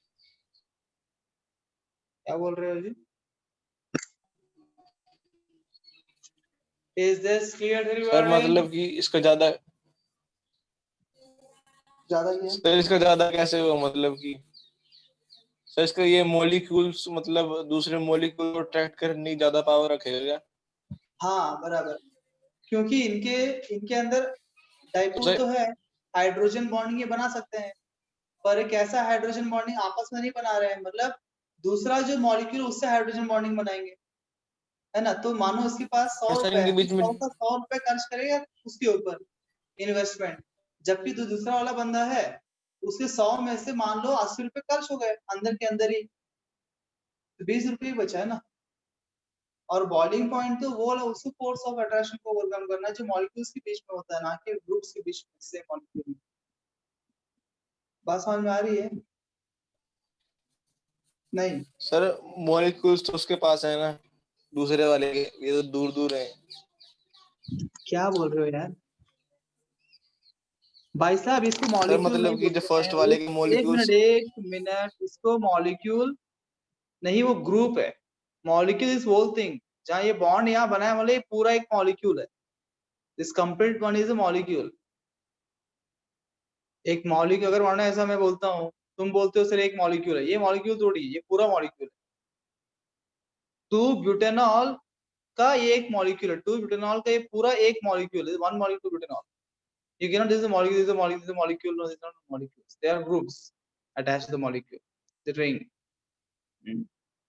क्या बोल रहे हो जी? Is this clear to you? Sir मतलब कि इसका ज्यादा क्या? सर इसका ज्यादा कैसे हुआ? मतलब कि सर इसका ये मॉलिक्यूल्स मतलब दूसरे मॉलिक्यूल को अट्रैक्ट करने की ज्यादा पावर रखेगा क्या? हाँ बराबर। क्योंकि इनके अंदर डाइपोल तो है, हाइड्रोजन बॉन्डिंग ये बना सकते हैं, पर एक ऐसा हाइड्रोजन बॉन्डिंग आपस में नहीं बना रहे हैं, मतलब दूसरा जो मॉलिक्यूल उससे हाइड्रोजन बॉन्डिंग बनाएंगे, है ना। तो मानो उसके पास 100 सर रुपए इनके है, बीच में 100 का 100 रुपए खर्च करेगा उसके ऊपर इन्वेस्टमेंट, जबकि जो दूसरा वाला बंदा है उसके 100 में से मान लो 80 रुपए खर्च हो गए अंदर के अंदर ही, तो 20 रुपए ही बचा है ना। और बॉइलिंग पॉइंट तो वो उसको फोर्स ऑफ अट्रैक्शन को ओवरकम करना है जो मॉलिक्यूल्स के बीच में होता है, ना कि ग्रुप्स के बीच में, सेम मॉलिक्यूल। बात समझ में आ रही है? नहीं सर मॉलिक्यूल्स तो उसके पास है ना, दूसरे वाले के, ये तो दूर दूर है। क्या बोल रहे हो यार भाई साहब, इसको सर मॉलिक्यूल नहीं मतलब कि जो बोलते फर्स्ट हैं। वाले के एक मॉलिक्यूल्स, मिनट एक मिनट, इसको मॉलिक्यूल नहीं, वो ग्रुप है। मॉलिक्यूल इज होल थिंग, जहाँ ये बॉन्ड यहाँ बना है मतलब ये पूरा एक मॉलिक्यूल है। This complete one is a molecule. एक मॉलिक्यूल अगर मानो ऐसा मैं बोलता हूँ, तुम बोलते हो सर एक मॉलिक्यूल है, ये मॉलिक्यूल थोड़ी है, ये पूरा मॉलिक्यूल है। 2 ब्यूटेनॉल का ये एक मॉलिक्यूल है, 2 ब्यूटेनॉल का ये पूरा एक मॉलिक्यूल है, one molecule butanol. You cannot, this is a molecule, this is a molecule, this is a molecule, no, this is not molecules. They are groups attached to the molecule, the ring.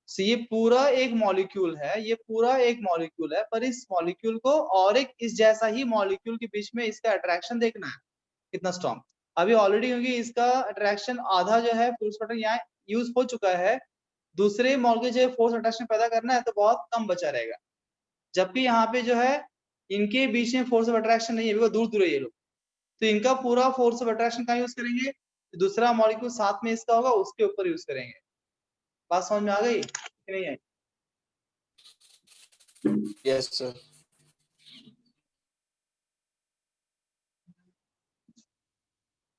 So ये पूरा एक molecule है, ये पूरा एक molecule है, पर इस मॉलिक्यूल को और एक इस जैसा ही मॉलिक्यूल के बीच में इसका अट्रैक्शन देखना है कितना स्ट्रॉन्ग। अभी ऑलरेडी क्योंकि इसका अट्रैक्शन आधा जो है फोर्स अट्रैक्शन यहाँ यूज हो चुका है, दूसरे मॉलिक्यूल जो फोर्स अट्रैक्शन पैदा करना है तो बहुत कम बचा रहेगा, जबकि यहाँ पे जो है इनके बीच में फोर्स ऑफ अट्रैक्शन नहीं है, वो दूर दूर है ये लोग, तो इनका पूरा फोर्स ऑफ अट्रैक्शन कहाँ यूज करेंगे, दूसरा मॉलिक्यूल साथ में इसका होगा उसके ऊपर यूज करेंगे। बात समझ में आ गई कि नहीं आई? Yes sir.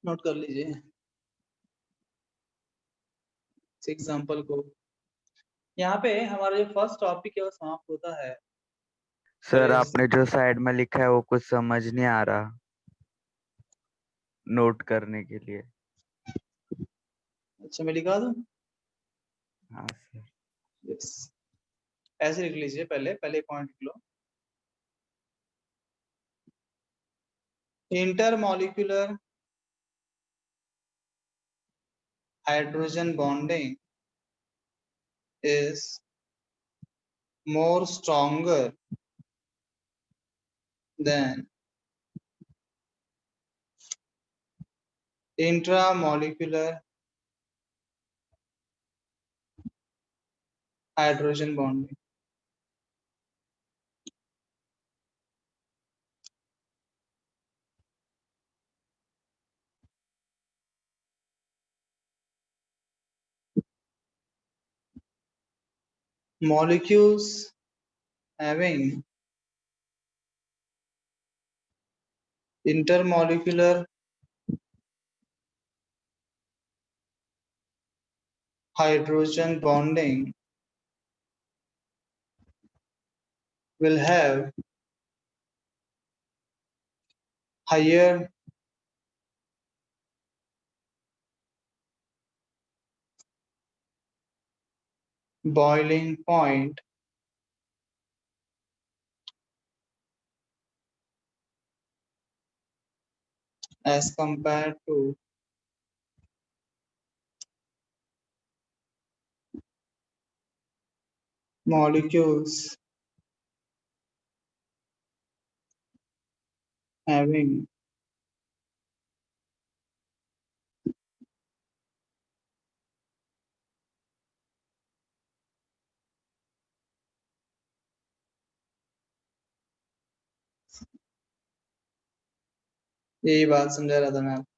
नोट कर लीजिए एग्जांपल को। यहाँ पे हमारा जो फर्स्ट टॉपिक है वो समाप्त होता है। सर आपने जो साइड में लिखा है वो कुछ समझ नहीं आ रहा नोट करने के लिए। अच्छा मैं लिखा दूं? हाँ सर। यस, ऐसे लिख लीजिए, पहले पॉइंट लिख लो। Intermolecular hydrogen bonding is more stronger than intramolecular hydrogen bonding. Molecules having intermolecular hydrogen bonding will have higher boiling point as compared to molecules having यही बात समझा रहा था मैं आपको।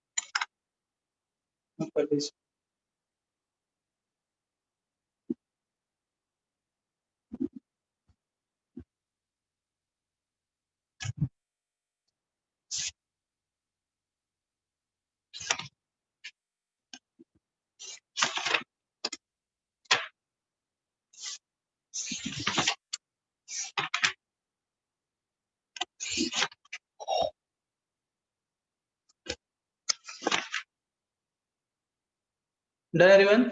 Done everyone?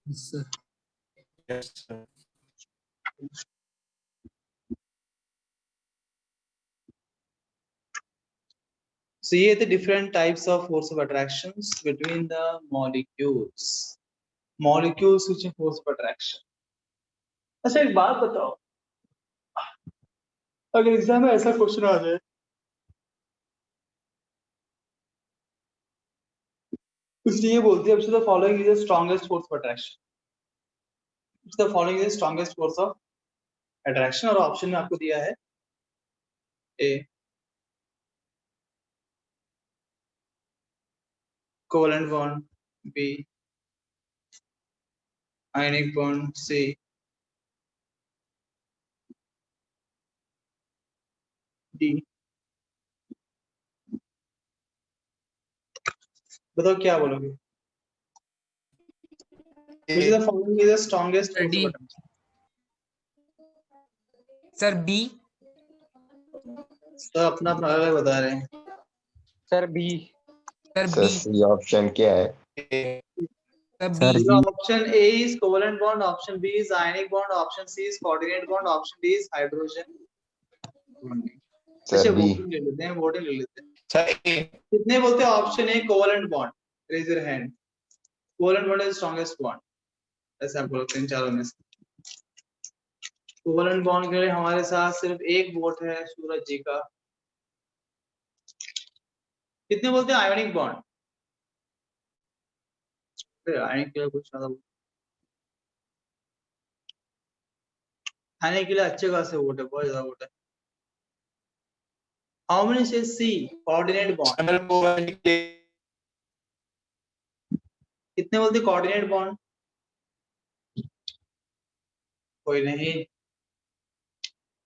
Yes, sir. Yes sir. So ये थे different types of force of attractions between the molecules. Molecules which are force of attraction. अच्छा एक बात बताओ, अगर एग्जाम में ऐसा क्वेश्चन आ जाए, इसलिए बोलते हैं the following is the strongest force of attraction. Which the following is the strongest force of attraction, और ऑप्शन में आपको दिया है A covalent bond, B ionic bond, C D. बताओ क्या बोलोगे? Which is the following is the strongest force D. of attraction? Sir B. सब अपना अपना अलग बता रहे हैं. Sir B. Sir sir B. C option क्या है? Sir B. Option A is covalent bond, option B is ionic bond, option C is coordinate bond, option D is hydrogen bonding. Sir अच्छा बी. वोटिंग ले लेते हैं, voting ले लेते हैं. कितने बोलते हैं option A covalent bond? Raise your hand. Covalent bond is strongest bond. ऐसा आप बोलते हैं चारों में से. कोवेलेंट बॉन्ड के लिए हमारे साथ सिर्फ एक वोट है, सूरज जी का. कितने बोलते हैं आयोनिक बॉन्ड? आयोनिक के लिए कुछ ज्यादा आने के लिए अच्छे खासे वोट है, बहुत ज्यादा वोट है. How many say C coordinate bond? कितने बोलते कोऑर्डिनेट बॉन्ड? कोई नहीं.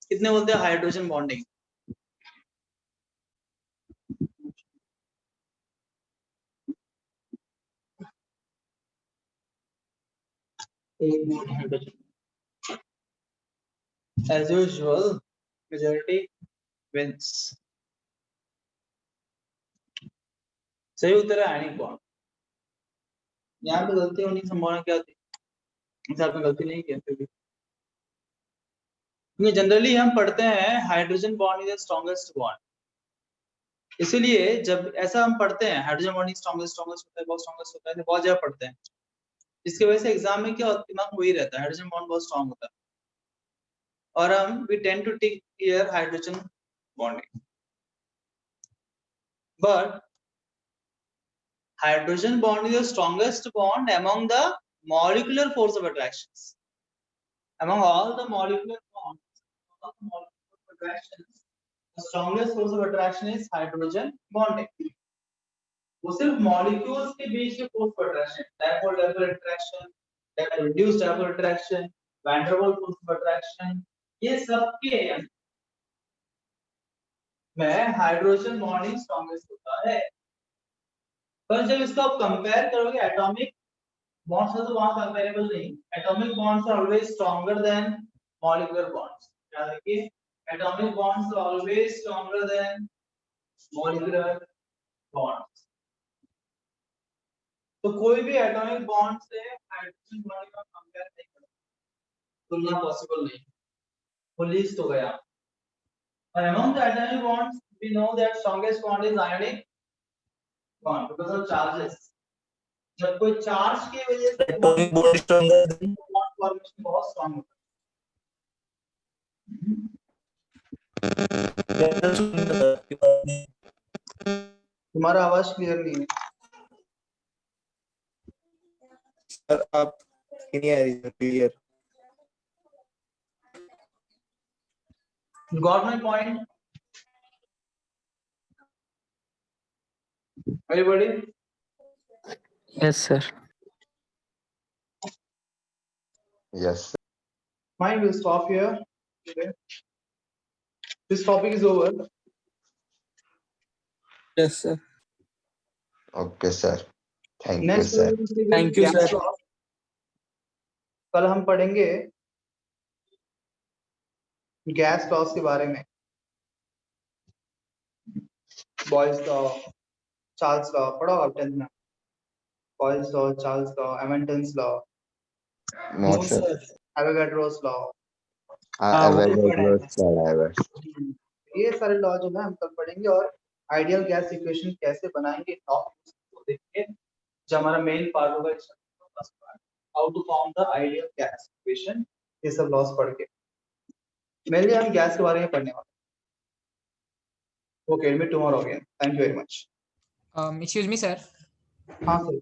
कितने बोलते हैं hydrogen bonding? As usual, majority wins. सही उत्तर है आयनिक बॉन्ड. यहाँ पे गलती होने की संभावना क्या थी? इसे आपने गलती नहीं किया फिर भी. क्योंकि जनरली हम पढ़ते हैं hydrogen bond is the strongest bond. इसीलिए जब ऐसा हम पढ़ते हैं हाइड्रोजन बॉन्ड इज स्ट्रॉन्गेस्ट होता है, बहुत स्ट्रॉन्गेस्ट होता है, बहुत जगह पढ़ते हैं. इसकी वजह से एग्जाम में क्या दिमाग वही रहता है, हाइड्रोजन बॉन्ड बहुत स्ट्रॉन्ग होता है. और हम we tend to take here hydrogen bonding. But hydrogen bond is the strongest bond among the molecular force of attractions. Among all the molecular bonds, the strongest force of attraction is hydrogen bonding. वो सिर्फ molecules के बीच के force of attraction, dipole-dipole attraction, reduced dipole attraction, van der Waals force of attraction, ये सब के में hydrogen bonding strongest होता है. पर जब इसको आप कंपेयर करोगे एटॉमिक बॉन्ड्स से, तो वहां कंपेरेबल नहीं. Atomic bonds are always stronger than molecular bonds. याद रखिए, atomic bonds are always stronger than molecular bonds. तो कोई भी एटॉमिक बॉन्ड से हाइड्रोजन बॉन्ड का कंपेयर नहीं कर सकते, तुलना पॉसिबल नहीं. वो लिस्ट हो गया. और among the atomic bonds we know that strongest bond is ionic bond because of charges. जब कोई चार्ज की वजह से एटॉमिक बॉन्ड फॉर्मेशन बहुत स्ट्रांग होता है. तुम्हारा आवाज क्लियर नहीं है सर. आप नहीं आ रही clear. Got my point everybody? Yes, sir. Yes. Fine, we'll stop here. Okay. This topic is over. Yes, sir. Okay, sir. Thank you, Next sir. Thank you, sir. कल हम पढ़ेंगे गैस लॉस के बारे में. Boyle's law, Charles law पढ़ा आप 10th में. Boyle's law, Charles law, Amontons law, No, sir. Avogadro's law. Avogadro's saliva. ये सारे लॉ जो है हम कल पढ़ेंगे. और आइडियल गैस इक्वेशन कैसे बनाएंगे टॉपिक को देखिए, जो हमारा मेन पार्ट होगा how to form the ideal gas equation, ये सब लॉस पढ़ के मेनली हम गैस के बारे में पढ़ने वाले। Okay, meet tomorrow again, thank you very much. Excuse me sir. हाँ सर।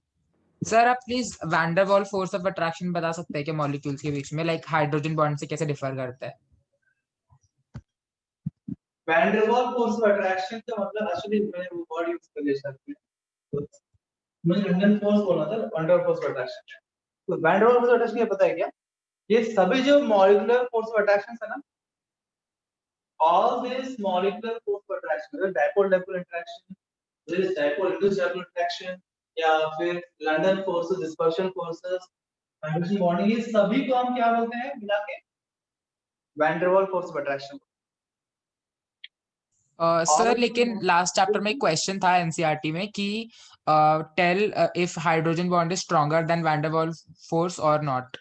सर आप please van der Waal force of attraction बता सकते हैं कि मॉलिक्यूल्स के बीच में लाइक हाइड्रोजन बॉन्ड से कैसे डिफर करता है? Van der Waal force of attraction का मतलब एक्चुअली मैंने वो वर्ड यूज कर लिया सर, मुझे लंडन फोर्स बोलना था, van der Waal force of attraction. तो van der Waal force of attraction क्या पता है क्या? ये सभी जो मॉलिक्यूलर फोर्स ऑफ अट्रैक्शन है ना, all these molecular force of attraction, whether dipole-dipole interaction, there is dipole-induced dipole interaction, या फिर London forces, dispersion forces, hydrogen bonding, ये सभी को हम क्या बोलते हैं मिला के? Van der Waal force of attraction. Sir लेकिन लास्ट चैप्टर में एक क्वेश्चन था एनसीईआरटी में कि tell if hydrogen bond is stronger than van der Waal force और नॉट।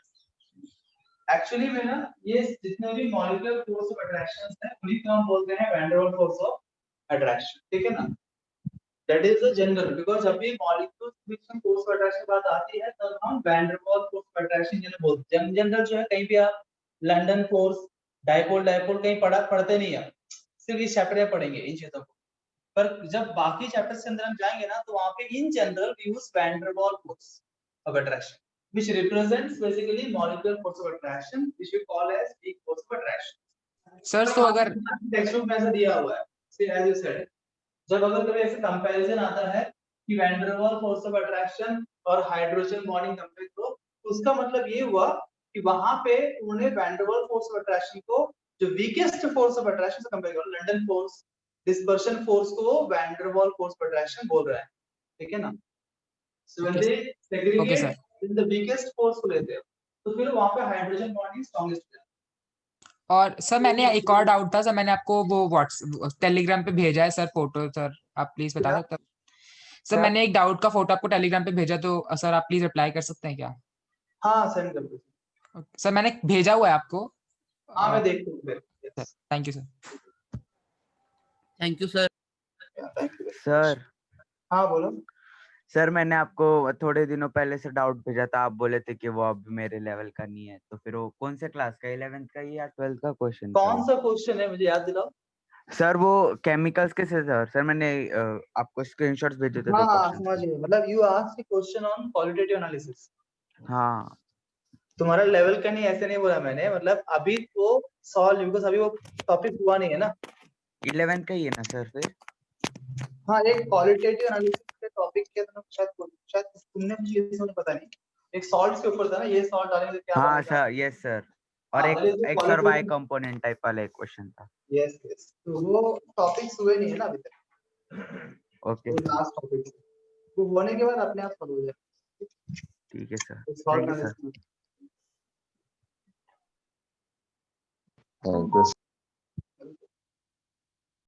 एक्चुअली में ना ये जितने भी मॉलिक्यूलर फोर्स ऑफ अट्रैक्शंस हैं उन्हीं को हम बोलते हैं van der Waal force of attraction, ठीक है ना? That is the general, because जब भी मॉलिक्यूल्स के बीच में फोर्स ऑफ अट्रैक्शन की बात आती है तब हम van der Waal force of attraction general बोलते हैं। जनरल जो है कहीं भी आप लंदन फोर्स, डाइपोल डाइपोल कहीं पढ़ते नहीं है, सिर्फ इस चैप्टर में पढ़ेंगे इन चीजों को। पर जब बाकी चैप्टर्स के अंदर हम जाएंगे ना तो वहां पे in general we use van der Waal force of attraction which represents basically molecular force of attraction which we call as weak force of attraction. Sir तो अगर टेक्स्ट बुक में ऐसा दिया हुआ है, see as you said, जब अगर कभी ऐसे कंपैरिजन आता है कि van der Waal force of attraction और हाइड्रोजन बॉन्डिंग कंपेयर करो, तो उसका मतलब ये हुआ कि वहां पे उन्होंने van der Waal force of attraction को जो वीकेस्ट फोर्स ऑफ अट्रैक्शन से कंपेयर करो, लंदन फोर्स, डिस्पर्शन फोर्स को van der Waal force of attraction बोल रहा है, ठीक है ना? So when they segregate in the weakest force को लेते हैं तो फिर वहां पे हाइड्रोजन बॉन्डिंग स्ट्रांगेस्ट है। और सर मैंने एक और डाउट था सर, मैंने आपको वो व्हाट्सएप टेलीग्राम पे भेजा है सर फोटो, सर आप प्लीज बता सकते हैं? सर मैंने एक डाउट का फोटो आपको टेलीग्राम पे भेजा, तो सर आप प्लीज रिप्लाई कर सकते हैं क्या? हाँ सेंड कर दो सर, मैंने भेजा हुआ है आपको। हाँ मैं देखता हूँ। Thank you sir. Thank you sir. Sir हाँ बोलो सर, मैंने आपको थोड़े दिनों पहले से डाउट भेजा था, आप बोले थे कि वो अब मेरे लेवल का नहीं है, तो फिर वो कौन से क्लास का, 11th का या 12th का क्वेश्चन? कौन सा क्वेश्चन है मुझे याद दिलाओ सर। वो केमिकल्स के से सर मैंने आपको स्क्रीनशॉट्स भेजे थे। हाँ समझ गए, मतलब you asked question on qualitative analysis. हाँ तुम्हारा लेवल का नहीं, ऐसे नहीं बोला मैंने, मतलब अभी तो सॉल्व, बिकॉज़ अभी वो टॉपिक हुआ नहीं है ना। 11th का ही है ना सर फिर? हाँ एक क्वालिटेटिव एनालिसिस के टॉपिक के अंदर शायद तुमने मुझे ये सुना पता नहीं, एक सॉल्ट्स के ऊपर था ना, ये सॉल्ट डालेंगे तो क्या हाँ बनेगा? Sir, yes sir. और एक एक्स और वाई कंपोनेंट टाइप वाला एक क्वेश्चन था। यस यस, तो वो टॉपिक्स हुए नहीं है ना अभी तक। ओके वो लास्ट टॉपिक वो होने के बाद अपने आप सॉल्व हो जाएगा। ठीक है सर, तो सॉल्व थैंक यू सर। करने से